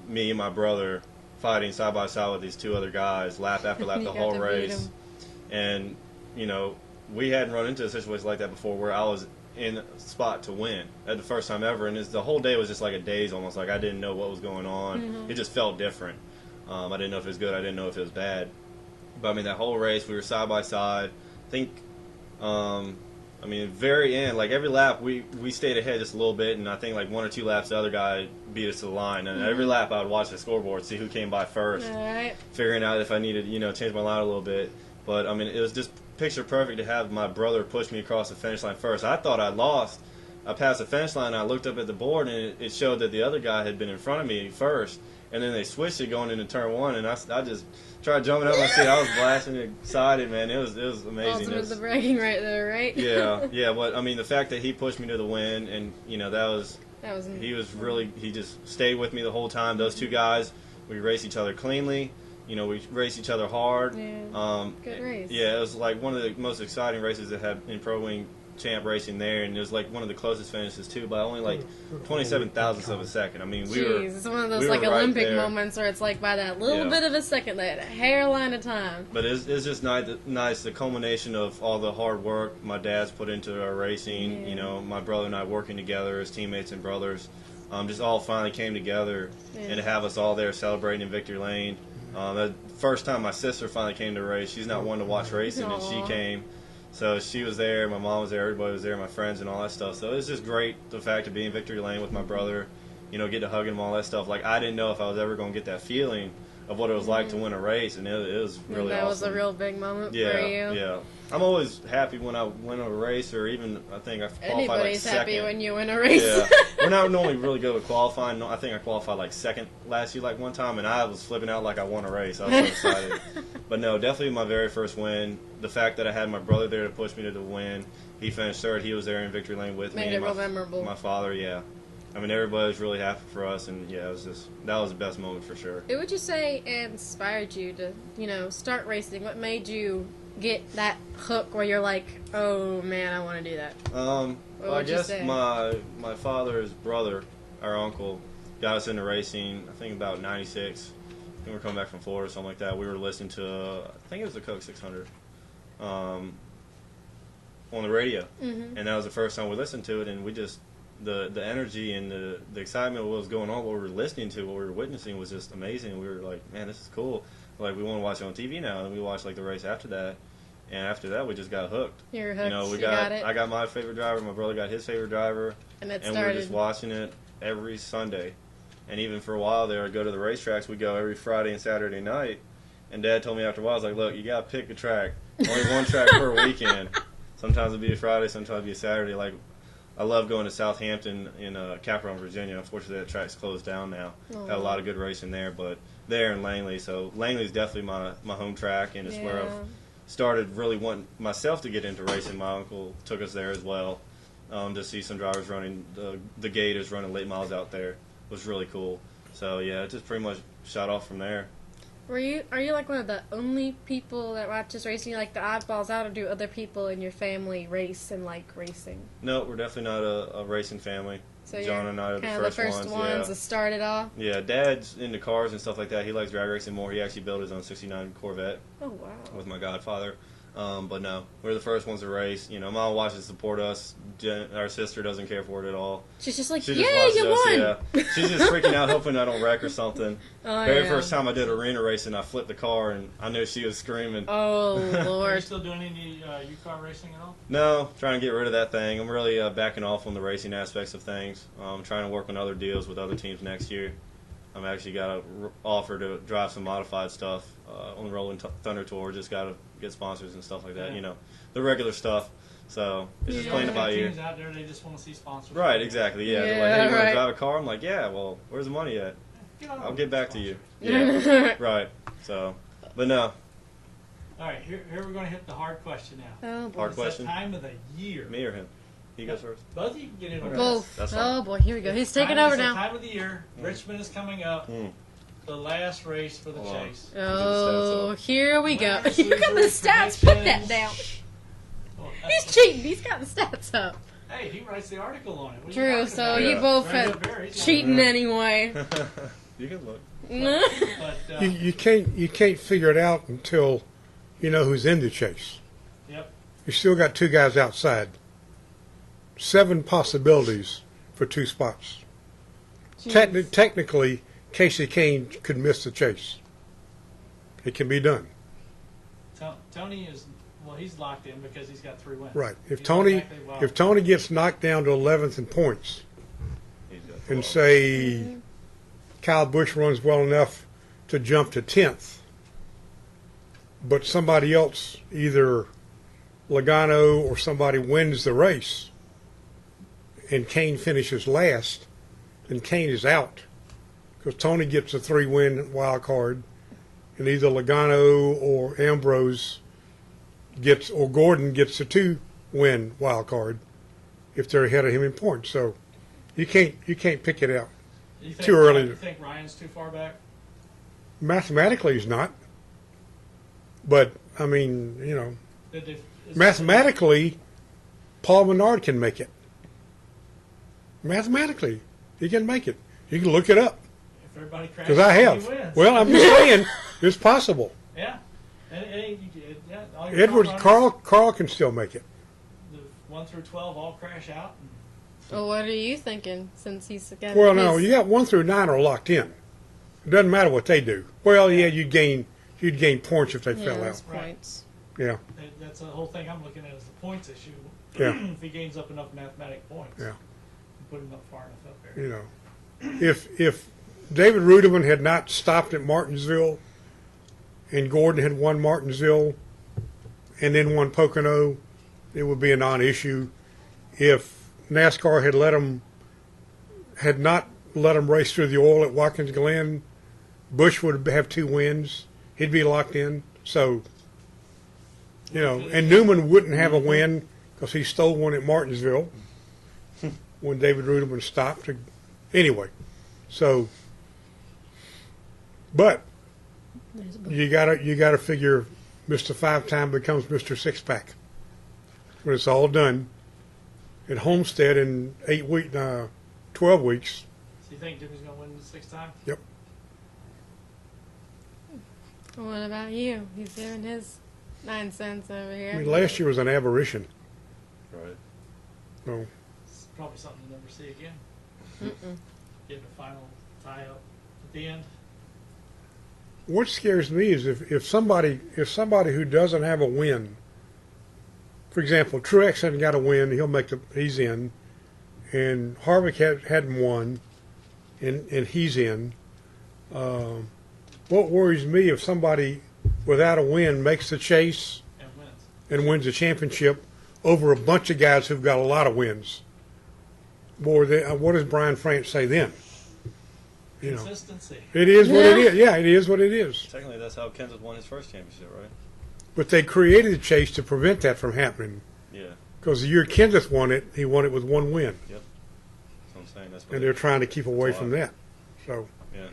me and my brother fighting side by side with these 2 other guys, lap after lap, You the got whole to beat race. 'em. And, we hadn't run into a situation like that before where I was in a spot to win at the first time ever, and the whole day was just like a daze almost. Like I didn't know what was going on. It just felt different. I didn't know if it was good. I didn't know if it was bad. But that whole race, we were side by side. I think I mean, very end, like every lap, we stayed ahead just a little bit, and I think like 1 or 2 laps, the other guy beat us to the line. And every lap, I would watch the scoreboard, see who came by first, All right. figuring out if I needed, change my line a little bit. But I mean, it was just picture perfect to have my brother push me across the finish line first. I thought I lost. I passed the finish line, and I looked up at the board, and it showed that the other guy had been in front of me first. And then they switched it going into turn 1, and I just tried jumping up my seat. I was blasting excited, man. It was amazing. Ultimate the bragging right there, right? Yeah. But I mean, the fact that he pushed me to the win, and he just stayed with me the whole time. Those 2 guys, we raced each other cleanly. We raced each other hard. Yeah. Good race. Yeah, it was like one of the most exciting races that had in Pro Wing Champ racing there, and it was like one of the closest finishes too, by only like 27 thousandths of a second. I mean, it's one of those like right Olympic there. moments where it's like by that little bit of a second, that hairline of time. But it's just nice, the culmination of all the hard work my dad's put into our racing. My brother and I working together as teammates and brothers, just all finally came together, and to have us all there celebrating in Victory Lane. The first time my sister finally came to race, she's not one to watch racing, and she came. So she was there, my mom was there, everybody was there, my friends and all that stuff. So it was just great, the fact of being in Victory Lane with my brother, get to hug him, all that stuff. Like, I didn't know if I was ever going to get that feeling of what it was like to win a race, and it was really that awesome. was a real big moment for you. Yeah. I'm always happy when I win a race, or even, I think I qualified Anybody's like second. happy when you win a race. Yeah. We're not normally really good with qualifying. I think I qualified like second last year, like one time, and I was flipping out like I won a race. I was so excited. But no, definitely my very first win. The fact that I had my brother there to push me to the win. He finished third. He was there in Victory Lane with me. Made it real memorable. My father, yeah. I mean, everybody was really happy for us, and yeah, that was the best moment for sure. What would you say inspired you to, start racing? What made you get that hook where you're like, oh man, I want to do that? Well, I guess my father's brother, our uncle, got us into racing. I think about '96. I think we were coming back from Florida or something like that. We were listening to, I think it was the Coke 600, on the radio, and that was the first time we listened to it, and we just. The energy and the excitement of what was going on, what we were listening to, what we were witnessing was just amazing. We were like, man, this is cool. Like, we want to watch it on TV now, and we watched like the race after that. And after that, we just got hooked. You're hooked. We got it. I got my favorite driver. My brother got his favorite driver, and we were just watching it every Sunday. And even for a while there, I'd go to the racetracks. We'd go every Friday and Saturday night. And Dad told me after a while, I was like, look, you got to pick a track. Only one track per weekend. Sometimes it'd be a Friday, sometimes it'd be a Saturday. Like, I love going to Southampton in Capital, Virginia. Unfortunately, that track's closed down now. Had a lot of good racing there, but there in Langley. So Langley's definitely my home track, and it's where I've started really wanting myself to get into racing. My uncle took us there as well to see some drivers running. The Gators running late miles out there. It was really cool. So yeah, it just pretty much shot off from there. Are you like one of the only people that watches racing? You like the oddballs out, or do other people in your family race and like racing? No, we're definitely not a racing family. So John and I are kind of the first ones to start it all. Yeah, Dad's into cars and stuff like that. He likes drag racing more. He actually built his own '69 Corvette. Oh wow! With my godfather. But no, we're the first ones to race. Mom watches support us. Our sister doesn't care for it at all. She's just like, she yeah, just you us. won! Yeah. She's just freaking out, hoping I don't wreck or something. Very first time I did arena racing, I flipped the car, and I knew she was screaming. Oh, Lord. Are you still doing any U-car racing at all? No, trying to get rid of that thing. I'm really backing off on the racing aspects of things. I'm trying to work on other deals with other teams next year. I've actually got an offer to drive some modified stuff on the Rolling Thunder Tour. Just got to get sponsors and stuff like that. The regular stuff. So it's just playing it by ear. Teams out there, they just want to see sponsors. Right, exactly. Yeah, they're like, hey, you want to drive a car? I'm like, yeah. Well, where's the money at? I'll get back to you. Yeah, right. So, but no. All right, here we're going to hit the hard question now. Oh boy. Hard question. The time of the year. Me or him? He goes first. Both of you can get in. Both. Oh boy, here we go. He's taking over now. Time of the year. Richmond is coming up. The last race for the chase. Oh, here we go. You got the stats. Put that down. He's cheating. He's got the stats up. Hey, he writes the article on it. True. So you both cheating anyway. You can look. But, you can't figure it out until you know who's in the chase. Yep. You still got two guys outside. 7 possibilities for 2 spots. Technically, Casey Kane could miss the chase. It can be done. Tony is Well, he's locked in because he's got 3 wins. Right. If He's Tony automatically wild. if Tony gets knocked down to 11th in points, He's got and 12. say Kyle Busch runs well enough to jump to 10th, but somebody else, either Logano or somebody, wins the race, and Kane finishes last, then Kane is out because Tony gets a 3-win wild card, and either Logano or Ambrose gets, or Gordon gets a 2-win wild card if they're ahead of him in points. So you can't pick it out. You think, too early. You think Ryan's too far back? Mathematically, he's not. But I mean, you know, Is- mathematically, Paul Menard can make it. Mathematically, he can make it. You can look it up If everybody crashes, because I he have. wins. Well, I'm just saying it's possible. Yeah. Yeah. All your Edwards, front Carl runners, can still make it. the 1 through 12 all crash out. Well, what are you thinking since he's got Well, no, his- you got 1 through 9 are locked in. It doesn't matter what they do. Well, yeah, you'd gain points if they yeah, fell those out. points. Yeah, That's the whole thing I'm looking at is the points issue. Yeah. If he gains up enough mathematic points, Yeah. put him up far enough up there. you know, if David Ruderman had not stopped at Martinsville, and Gordon had won Martinsville, and then won Pocono, it would be a non-issue. If NASCAR had not let him race through the oil at Watkins Glen, Busch would have 2 wins. He'd be locked in. So, you know, and Newman wouldn't have a win because he stole one at Martinsville when David Ruderman stopped. Anyway, so, but you gotta figure Mr. 5-time becomes Mr. 6-pack when it's all done at Homestead in 12 weeks. So you think Jimmy's going to win the 6th time? Yep. What about you? He's giving his 9 cents over here. I mean, last year was an aberration. Right. So, It's probably something you'll never see again. Get a final tie-up at the end. what scares me is if somebody who doesn't have a win, for example, Truex hasn't got a win, he's in, and Harvick hadn't won, and he's in. What worries me if somebody without a win makes the chase And wins. and wins the championship over a bunch of guys who've got a lot of wins. Boy, what does Brian France say then? You know, Consistency. it is what it is. Yeah, it is what it is. Technically, that's how Kenseth won his first championship, right? But they created a chase to prevent that from happening. Yeah. Because the year Kenseth won it, he won it with 1 win. That's what I'm saying. That's what And they're trying to keep away from that. So Yeah.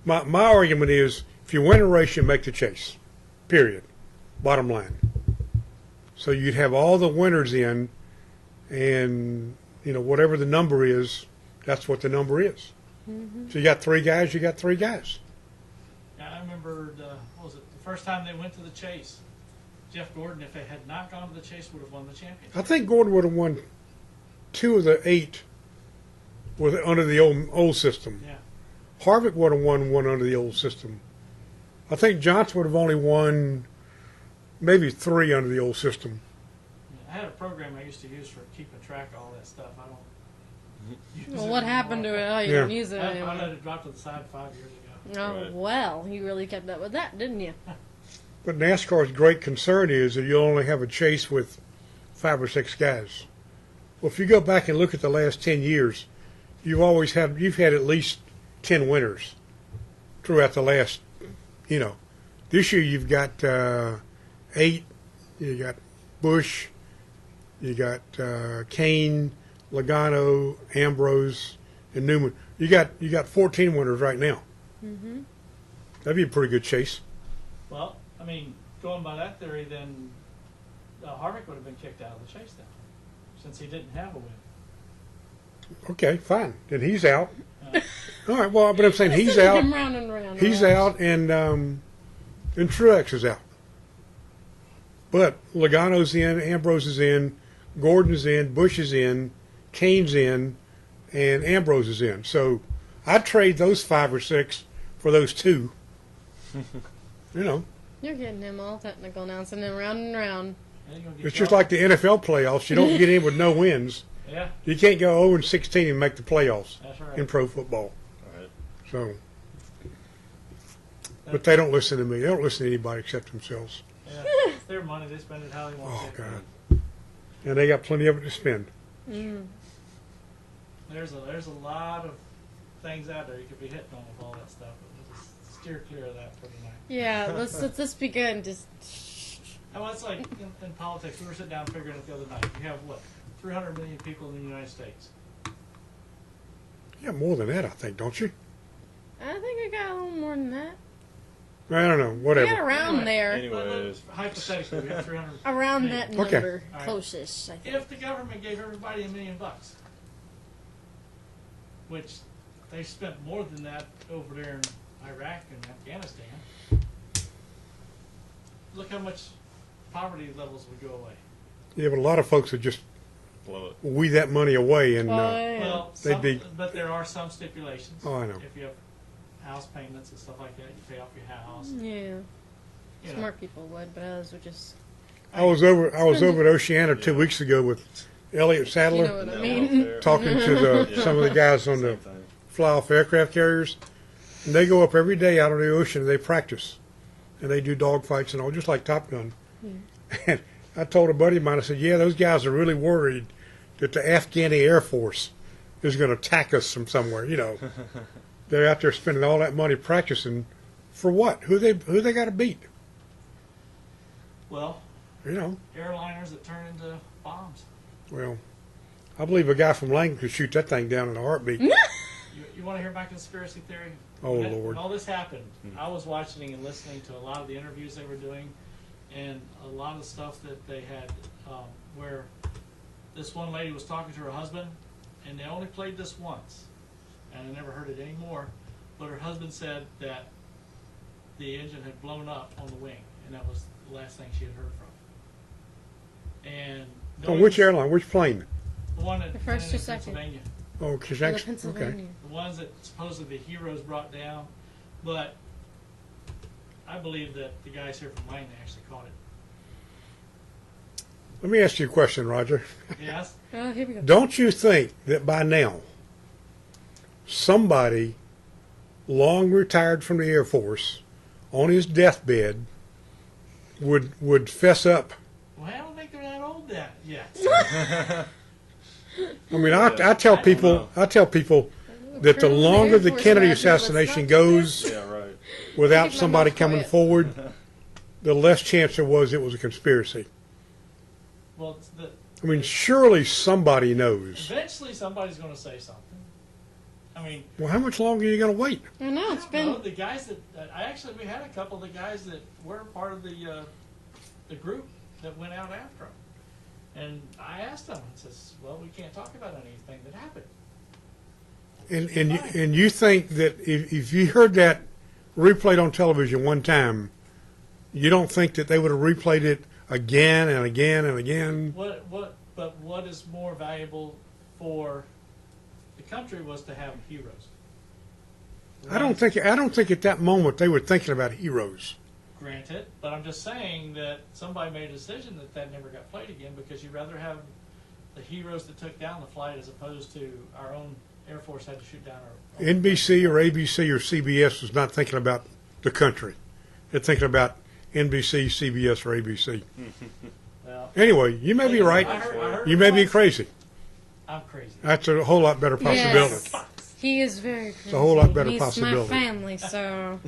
my argument is, if you win a race, you make the chase. Period. Bottom line. So you'd have all the winners in, and whatever the number is, that's what the number is. So you got 3 guys, you got 3 guys. Yeah, I remember, what was it, the first time they went to the chase, Jeff Gordon, if they had not gone to the chase, would have won the championship. I think Gordon would have won 2 of the 8 under the old system. Yeah. Harvick would have won 1 under the old system. I think Johnson would have only won maybe 3 under the old system. I had a program I used to use for keeping track of all that stuff. I don't use Well, it what happened to anymore. it? Oh, you Yeah. don't use it I anymore. let it drop to the side 5 years ago. Oh, Right. well, you really kept up with that, didn't you? But NASCAR's great concern is that you'll only have a chase with 5 or 6 guys. Well, if you go back and look at the last 10 years, you've had at least 10 winners throughout the last, This year you've got 8. You got Busch, you got Kane, Logano, Ambrose, and Newman. You got 14 winners right now. Mm-hmm. That'd be a pretty good chase. Well, I mean, going by that theory, then Harvick would have been kicked out of the chase then, since he didn't have a win. Okay, fine. Then he's out. All right. Well, but I'm saying he's out. Him round and round. He's out, and Truex is out. But Logano's in, Ambrose is in, Gordon's in, Busch is in, Kane's in, and Ambrose is in. So I'd trade those 5 or 6 for those 2. You're getting him all technical now, sending him round and round. They're gonna get It's just y'all. like the NFL playoffs. You don't get in with no wins. Yeah, You can't go 0-16 and make the playoffs that's right. in pro football. Right. So, but they don't listen to me. They don't listen to anybody except themselves. Yeah. It's their money. They spend it how they want Oh to. God! And they got plenty of it to spend. There's a lot of things out there you could be hitting on with all that stuff. But we'll just steer clear of that for tonight. Yeah, let's be good and just. Well, it's like in politics. We were sitting down figuring it the other night. You have what, 300 million people in the United States. Yeah, more than that, I think, don't you? I think we got a little more than that. I don't know. We got Whatever. around there. Anyways, Hypothetically, we have 300. Around million. that Okay. number, All right. closest. I think. If the government gave everybody $1 million, which they spent more than that over there in Iraq and Afghanistan, look how much poverty levels would go away. Yeah, but a lot of folks would just blow it. weed that money away, and Oh, yeah. Well, They'd be- but there are some stipulations. Oh, I know. If you have house payments and stuff like that, you pay off your house. Yeah, You know. smart people would, but others would just. I was over at Oceana 2 weeks ago with Elliott Sadler, You know what I mean? talking to some of the guys on the Same thing. fly-off aircraft carriers, and they go up every day out on the ocean and they practice, and they do dog fights and all, just like Top Gun. And I told a buddy of mine, I said, yeah, those guys are really worried that the Afghani Air Force is going to attack us from somewhere. You know, they're out there spending all that money practicing for what? Who they got to beat? Well, You know. airliners that turn into bombs. Well, I believe a guy from Langdon could shoot that thing down in a heartbeat. You want to hear my conspiracy theory? Oh, When Lord. When all this happened, I was watching and listening to a lot of the interviews they were doing, and a lot of the stuff that they had, where this one lady was talking to her husband, and they only played this once, and I never heard it anymore. But her husband said that the engine had blown up on the wing, and that was the last thing she had heard from. And On which airline? Which plane? The one that The first landed or in second? Pennsylvania. Oh, The Kazakh. Okay. Pennsylvania. The ones that supposedly the heroes brought down, but I believe that the guys here from Langdon actually caught it. Let me ask you a question, Roger. Yes? Oh, here we go. Don't you think that by now somebody long retired from the Air Force on his deathbed would fess up? Well, I don't think they're that old yet. I mean, I tell people that the longer the Kennedy assassination goes Yeah, right. without Keep my somebody mouth coming quiet. forward, the less chance there was it was a conspiracy. Well, I mean, surely somebody knows. eventually somebody's going to say something. I mean, Well, how much longer are you going to wait? I know it's I don't been. know, the guys that we had a couple of the guys that were part of the group that went out after him, and I asked them, I says, well, we can't talk about anything that happened. And you think that if you heard that replayed on television one time, you don't think that they would have replayed it again and again and again? But what is more valuable for the country was to have heroes. I don't think at that moment they were thinking about heroes. Granted, but I'm just saying that somebody made a decision that never got played again because you'd rather have the heroes that took down the flight as opposed to our own Air Force had to shoot down our own. NBC or ABC or CBS was not thinking about the country. They're thinking about NBC, CBS, or ABC. Well, Anyway, you may be right. I heard You it may be once. crazy. I'm crazy. That's a whole lot better possibility. Yes. He is very crazy. It's a whole lot better He's possibility. my family, so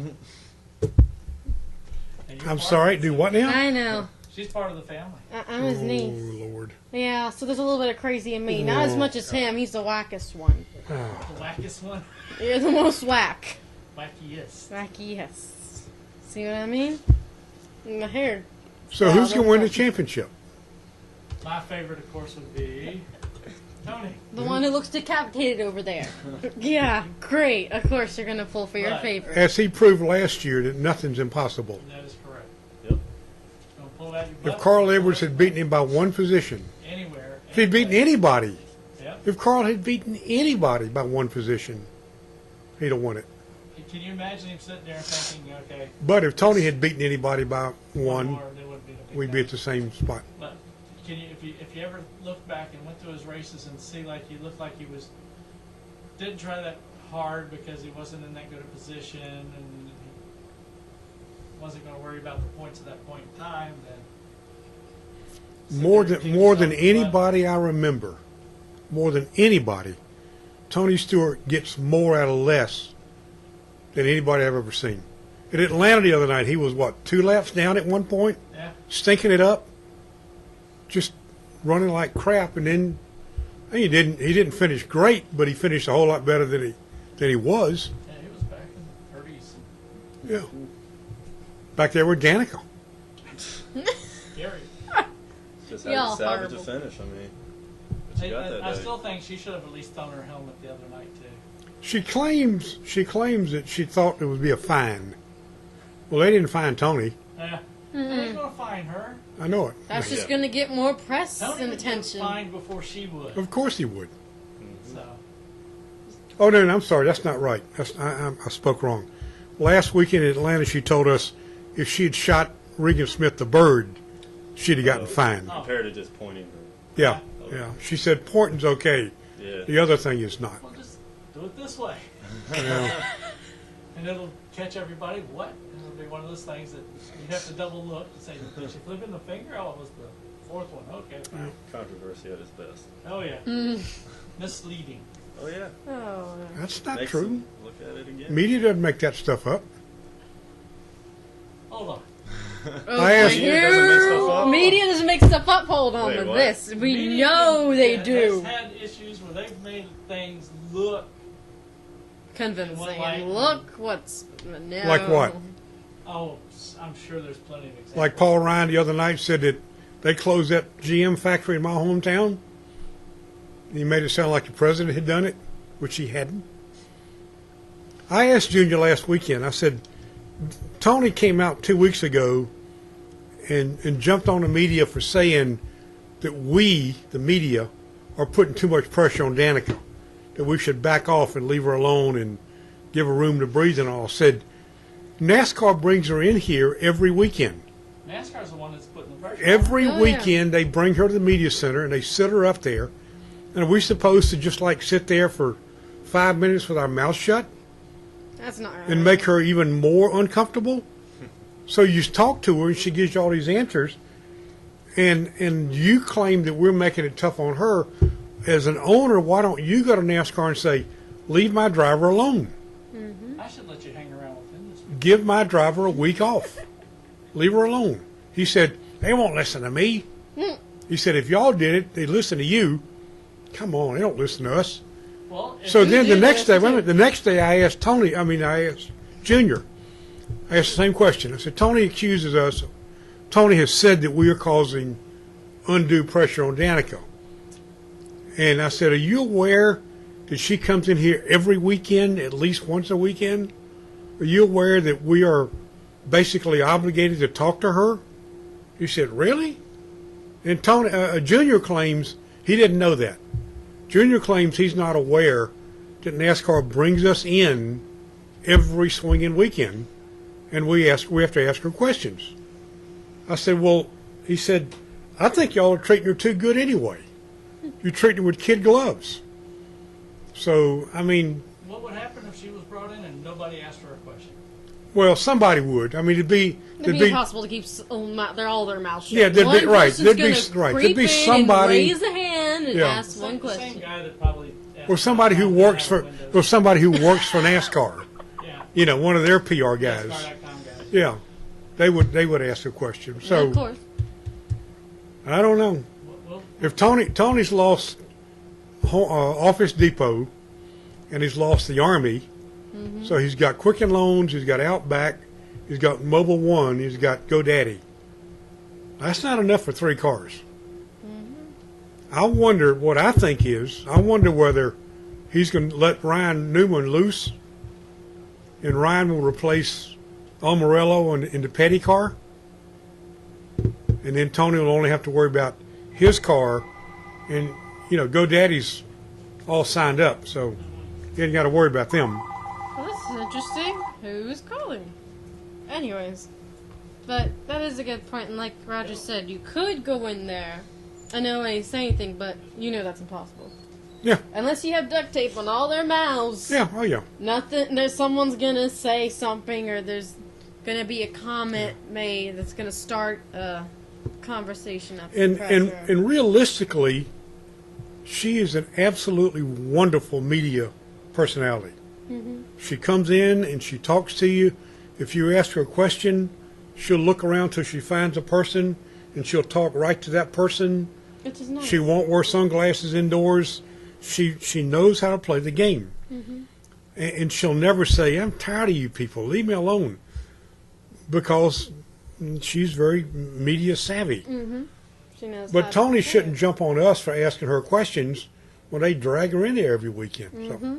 And you're I'm part sorry, of do it. what now? I know. She's part of the family. I'm his Oh, niece. Lord. Yeah, so there's a little bit of crazy in me. Not as much as him. He's the wackest one. The wackest one. You're the most whack. Wackiest. Wacky, yes. See what I mean? My hair. So who's going to win the championship? My favorite, of course, would be Tony. The one who looks decapitated over there. Yeah, great. Of course you're going to pull for your Right. favorite. As he proved last year that nothing's impossible. And that is correct. Yep. Don't pull out your If butt. Carl Edwards had beaten him by one position, Anywhere. if he'd beaten anybody, Yep. if Carl had beaten anybody by one position, he'd have won it. Can you imagine him sitting there thinking, okay, But if Tony had beaten anybody by one, more, there wouldn't be no big we'd be at match. the same spot. But if you ever look back and went through his races and see like he looked like he didn't try that hard because he wasn't in that good a position and he wasn't going to worry about the points at that point in time, then More than anybody I remember, more than anybody, Tony Stewart gets more out of less than anybody I've ever seen. At Atlanta the other night, he was, 2 laps down at one point? Yeah. Stinking it up, just running like crap, and then he didn't finish great, but he finished a whole lot better than he was. Yeah, he was back in the 30s. Yeah. Back there with Danica. Gary. Just Y'all had to salvage a horrible. finish. I mean, what you got that I day. still think she should have at least thrown her helmet the other night too. She claims that she thought it would be a fine. Well, they didn't fine Tony. Yeah. They're going to find her. I know it. That's just Yeah. going to get more press Tony and would get attention. fined before she would. Of course he would. So Oh, no, I'm sorry. That's not right. I spoke wrong. Last weekend in Atlanta, she told us if she had shot Regan Smith the bird, she'd have gotten fined. Compared to just pointing her. Yeah, yeah. She said pointing's okay. Yeah. The other thing is not. well, just do it this way, Yeah. and it'll catch everybody. What? It'll be one of those things that you have to double look and say, did she flip in the finger? Oh, it was the fourth one. Okay, fine. Controversy at its best. Oh yeah. Misleading. Oh yeah. Oh, That's not Makes true. them look at it again. Media doesn't make that stuff up. Hold on. I asked- Media doesn't make stuff up? Media doesn't make stuff up. Hold on Wait, to what? this. We Media know they has do. had issues where they've made things look Convincing. Like- Look what's no. Like what? Oh, I'm sure there's plenty of examples. Like Paul Ryan the other night said that they closed that GM factory in my hometown. He made it sound like the president had done it, which he hadn't. I asked Junior last weekend, I said, Tony came out 2 weeks ago and jumped on the media for saying that we, the media, are putting too much pressure on Danica, that we should back off and leave her alone and give her room to breathe and all. Said, NASCAR brings her in here every weekend. NASCAR's the one that's putting the pressure. Every Oh, yeah. weekend they bring her to the media center and they sit her up there. And are we supposed to just like sit there for 5 minutes with our mouth shut That's not right. and make her even more uncomfortable? So you talk to her and she gives you all these answers, and you claim that we're making it tough on her. As an owner, why don't you go to NASCAR and say, leave my driver alone? I should let you hang around with him this week. Give my driver a week off. Leave her alone. He said, they won't listen to me. He said, if y'all did it, they'd listen to you. Come on, they don't listen to us. Well, if So you then the did next that day, wait a too- minute, the next day I asked Junior, I asked the same question. I said, Tony accuses us, Tony has said that we are causing undue pressure on Danica. And I said, are you aware that she comes in here every weekend, at least once a weekend? Are you aware that we are basically obligated to talk to her? He said, really? And Junior claims he didn't know that. Junior claims he's not aware that NASCAR brings us in every swinging weekend, and we have to ask her questions. I said, well, he said, I think y'all are treating her too good anyway. You're treating her with kid gloves. So, I mean, What would happen if she was brought in and nobody asked her a question? well, somebody would. I mean, it'd be impossible to keep all their mouths shut. Yeah, there'd be- One right, person's there'd be- gonna right, there'd creep be in somebody- and raise a hand and Yeah. ask one The same question. guy that probably or somebody who works for NASCAR. Yeah. You know, one of their PR guys. NASCAR.com guys. Yeah, they would ask a question. So of course. I don't know Well, if Tony's lost Office Depot, and he's lost the Army. So he's got Quicken Loans, he's got Outback, he's got Mobile One, he's got GoDaddy. That's not enough for 3 cars. I wonder what I think is. I wonder whether he's going to let Ryan Newman loose, and Ryan will replace Almarello in the Petty car, and then Tony will only have to worry about his car, and GoDaddy's all signed up, so he ain't got to worry about them. Well, this is interesting. Who's calling? Anyways, but that is a good point, and like Roger said, you could go in there I know I ain't say anything, but you know that's impossible. Yeah. Unless you have duct tape on all their mouths. Yeah. Oh yeah. Nothing. There's someone's gonna say something, or there's gonna be a comment made that's gonna start a conversation at the presser. And realistically, she is an absolutely wonderful media personality. Mm-hmm. She comes in and she talks to you. If you ask her a question, she'll look around till she finds a person, and she'll talk right to that person. Which is nice. She won't wear sunglasses indoors. She knows how to play the game. Mm-hmm. And she'll never say, "I'm tired of you people. Leave me alone," because she's very media savvy. Mm-hmm. She knows. But Tony shouldn't jump on us for asking her questions when they drag her in there every weekend. Mm-hmm.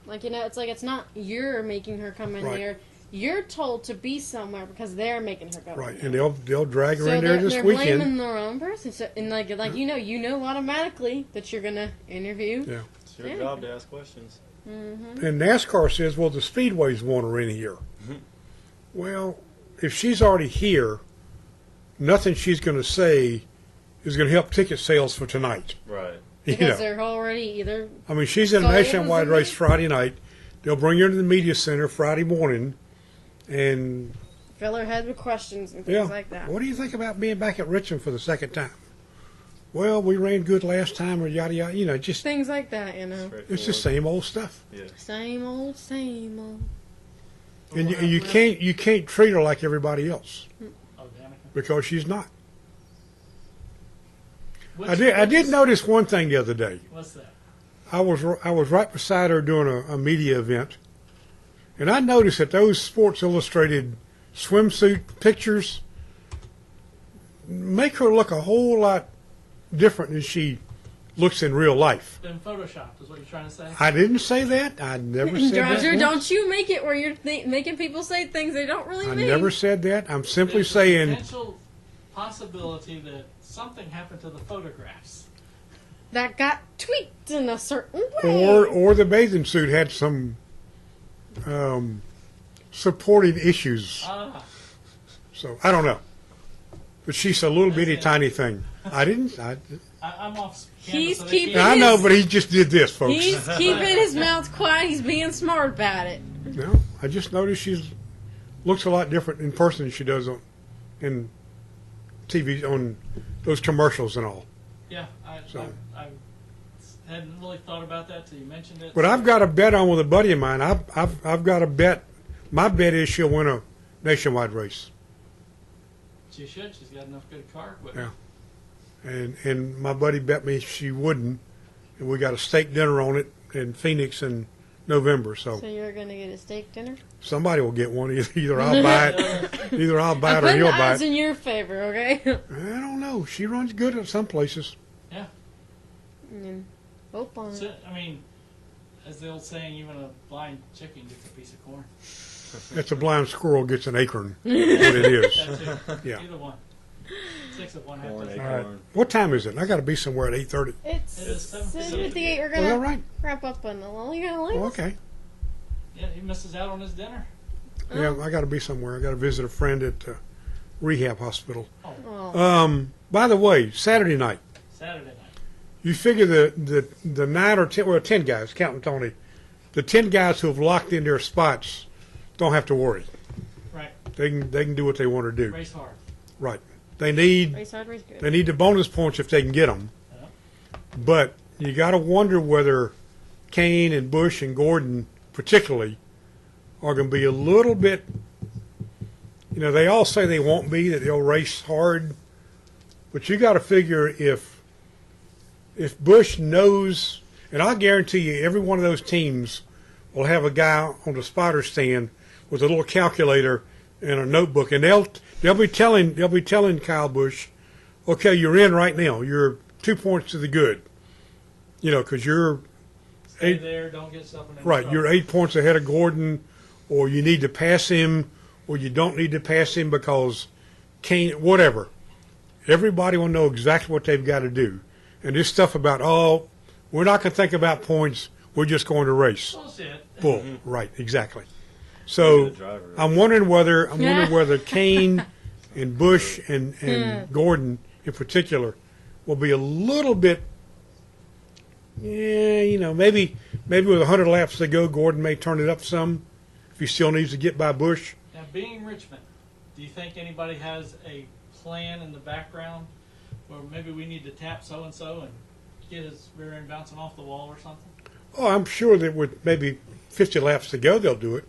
Like, it's not you're making her come in Right. there. You're told to be somewhere because they're making her go. Right, in and there. they'll drag her So in there this they're weekend. blaming their own person. So, and like you know automatically that you're gonna interview. Yeah. It's your job to ask questions. Mm-hmm. And NASCAR says, well, the speedways want her in here. Well, if she's already here, nothing she's going to say is going to help ticket sales for tonight. Right. Because they're already either. I mean, she's in a sold nationwide as a race Friday night. They'll bring her to the media center Friday morning, and fill her head with questions and things like that. What do you think about being back at Richmond for the second time? Well, we ran good last time, or yada yada. You know, just things like that. it's the same old stuff. Yeah. Same old, same old. And you can't treat her like everybody else because she's not. I did notice one thing the other day. What's that? I was right beside her doing a media event, and I noticed that those Sports Illustrated swimsuit pictures make her look a whole lot different than she looks in real life. Been photoshopped, is what you're trying to say? I didn't say that. I never said that. Roger, once. don't you make it where you're making people say things they don't really I mean. never said that. I'm simply There's a saying potential possibility that something happened to the photographs. That got tweaked in a certain way. or the bathing suit had some supporting issues. Ah, So I don't know. But she's a little bitty tiny thing. I'm off camera. He's so they keeping can't- I know, but he just did this, folks. He's keeping his mouth quiet. He's being smart about it. No, I just noticed she looks a lot different in person than she does in TV, on those commercials and all. Yeah, I hadn't really thought about that till you mentioned it. But I've got a bet on with a buddy of mine. I've got a bet. My bet is she'll win a nationwide race. She should. She's got enough good car equipment. Yeah. And my buddy bet me she wouldn't. And we got a steak dinner on it in Phoenix in November. So you're going to get a steak dinner? somebody will get one. Either I'll buy it, or Put he'll the buy odds it. in your favor, okay? I don't know. She runs good at some places. Yeah. And hope on So, it. I mean, as the old saying, even a blind chicken gets a piece of corn. That's a blind squirrel gets an acorn. What it is. That too. Yeah. Either one. 6 of one, half Corn, dozen. All right. What time is it? I got to be somewhere at 8:30. It's It is 7:58. We're Is that going right? to wrap up on the well, you got to Oh, okay. Yeah, he misses out on his dinner. Yeah, I got to be somewhere. I got to visit a friend at rehab hospital. Oh. By the way, Saturday night. Saturday night. You figure the 9 or 10, well, 10 guys, counting Tony, the 10 guys who have locked in their spots don't have to worry. Right. They can do what they want to do. Race hard. Right. They need Race hard, race good. the bonus points if they can get them. Yeah. But you got to wonder whether Kane and Bush and Gordon, particularly, are going to be a little bit. You know, they all say they won't be, that they'll race hard, but you got to figure if Bush knows, and I guarantee you, every one of those teams will have a guy on the spotter stand with a little calculator and a notebook, and they'll be telling Kyle Busch, okay, you're in right now. You're 2 points to the good. You know, because you're Stay eight, there, don't get something in right. trouble. You're 8 points ahead of Gordon, or you need to pass him, or you don't need to pass him because Kane, whatever. Everybody will know exactly what they've got to do. And this stuff about, oh, we're not going to think about points. We're just going to race. Bullshit. Bull. Right, exactly. So I'm wondering whether Kane and Bush and Gordon in particular will be a little bit, maybe with 100 laps to go, Gordon may turn it up some if he still needs to get by Busch. Now, being Richmond, do you think anybody has a plan in the background where maybe we need to tap so-and-so and get his rear end bouncing off the wall or something? Oh, I'm sure that with maybe 50 laps to go, they'll do it.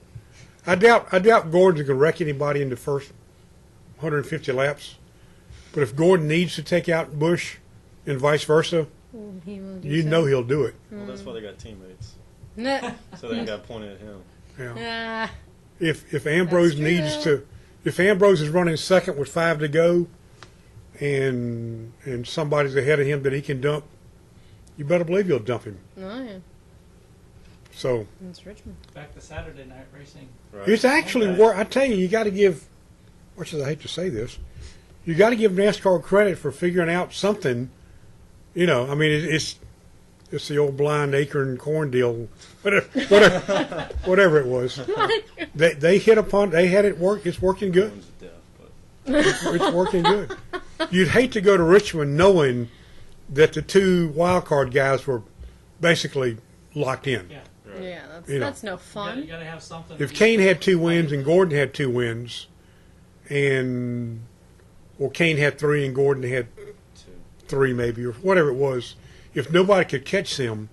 I doubt Gordon's going to wreck anybody in the first 150 laps. But if Gordon needs to take out Busch and vice versa, He will do you so. know he'll do it. Well, that's why they got teammates. Nah. So they got pointed at him. Yeah. Ah, If Ambrose That's needs true. if Ambrose is running second with 5 to go, and somebody's ahead of him that he can dump, you better believe you'll dump him. oh yeah, So it's Richmond. Back to Saturday night racing. Right. it's actually Okay. work. I tell you got to give. Much as I hate to say this, you got to give NASCAR credit for figuring out something. I mean, it's the old blind acorn corn deal, whatever it was. They hit upon. They had it work. It's working good. One's deaf, but It's working good. You'd hate to go to Richmond knowing that the 2 wild card guys were basically locked in. Yeah. right. Yeah, You know. that's no You fun. got to have something. If Kane had 2 wins and Gordon had 2 wins, Kane had 3 and Gordon had 3 maybe, or whatever it was, if nobody could catch them,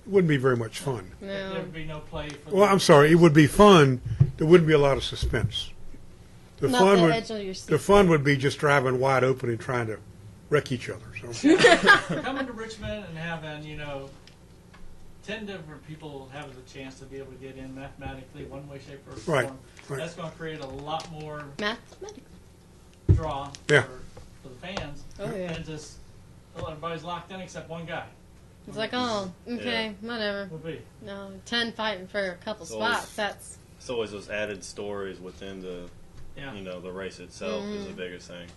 it wouldn't be very much fun. There No, would be no play for Well, I'm sorry, it would be fun. There wouldn't be a lot of suspense. The not fun the would edge of your seat. the fun would be just driving wide open and trying to wreck each other. So. coming to Richmond and having 10 different people having the chance to be able to get in mathematically, one way, shape, or form. Right, right. That's going to create a lot more Mathematics. draw Yeah. for the fans. Oh yeah. And just everybody's locked in except one guy. It's like, oh, okay, whatever. Would be. No, 10 fighting for a couple It's always- spots. That's It's always those added stories within the, Yeah. the race itself is the biggest thing.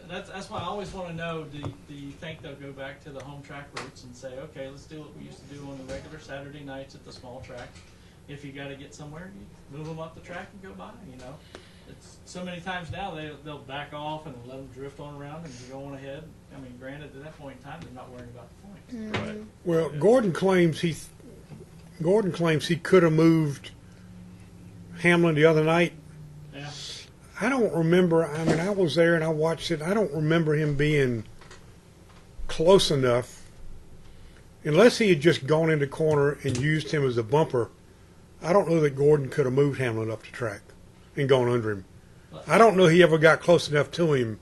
That's why I always want to know, do you think they'll go back to the home track roots and say, okay, let's do what we used to do on the regular Saturday nights at the small track. If you got to get somewhere, you move them up the track and go by, It's so many times now they'll back off and let them drift on around and go on ahead. I mean, granted, at that point in time, they're not worrying about the points. Right. Well, Gordon claims he could have moved Hamlin the other night. Yeah. I don't remember. I mean, I was there and I watched it. I don't remember him being close enough, unless he had just gone into corner and used him as a bumper. I don't know that Gordon could have moved Hamlin up the track and gone under him. I don't know he ever got close enough to him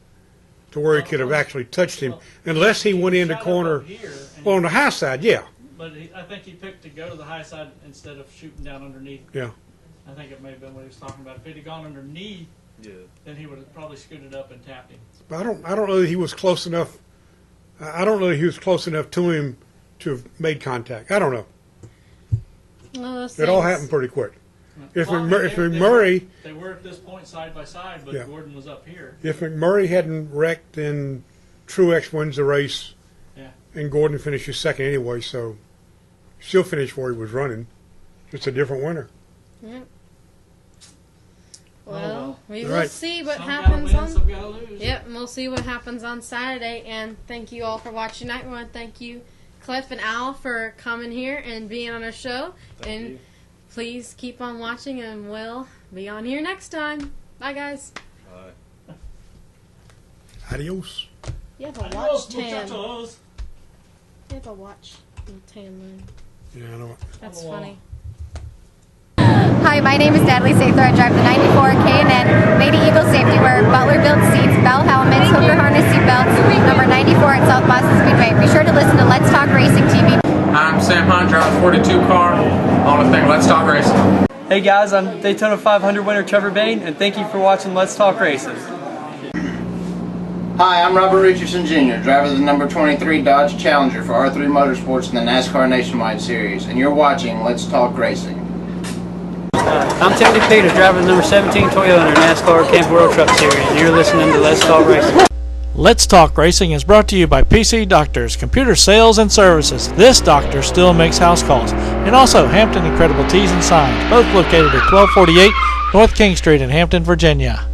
to where he could have actually touched him, unless he went into shot up corner. up here and Well, on the high side, yeah. But I think he picked to go to the high side instead of shooting down underneath. Yeah. I think it may have been what he was talking about. If he'd have gone underneath, Yeah. then he would have probably scooted up and tapped him. But I don't know that he was close enough. I don't know that he was close enough to him to have made contact. I don't know. It all happened pretty quick. If Well, McMurray they were at this point side by side, but Yeah. Gordon was up here. if McMurray hadn't wrecked, then Truex wins the race, Yeah. and Gordon finishes second anyway. So still finished where he was running. Just a different winner. Yep. Oh, Well, well. we All will right. see what Some happens gotta win, some on. gotta lose. Yep, and we'll see what happens on Saturday. And thank you all for watching tonight. We want to thank you, Cliff and Al, for coming here and being on our show. Thank and you. please keep on watching, and we'll be on here next time. Bye, guys. Bye. Adios. You have a watch Adios, tan. You muchachos. have a watch tan line. Yeah, I know. That's On the wall. funny. Hi, my name is Natalie Sather. I drive the 94 K&N Lady Eagle safety wear, Butler built seats, bell helmets, hooker harness seat belts, number 94 at South Boston Speedway. Be sure to listen to Let's Talk Racing TV. I'm Sam Hunt, drive a 42 car on the thing. Let's talk racing. Hey guys, I'm Daytona 500 winner Trevor Bain, and thank you for watching Let's Talk Racing. Hi, I'm Robert Richardson Jr., driver of the number 23 Dodge Challenger for R3 Motorsports in the NASCAR Nationwide Series, and you're watching Let's Talk Racing. I'm Timothy Peters, driver of the number 17 Toyota NASCAR Camp World Truck Series, and you're listening to Let's Talk Racing. Let's Talk Racing is brought to you by PC Doctors, Computer Sales and Services. This doctor still makes house calls. And also Hampton Incredible Tees and Signs, both located at 1248 North King Street in Hampton, Virginia.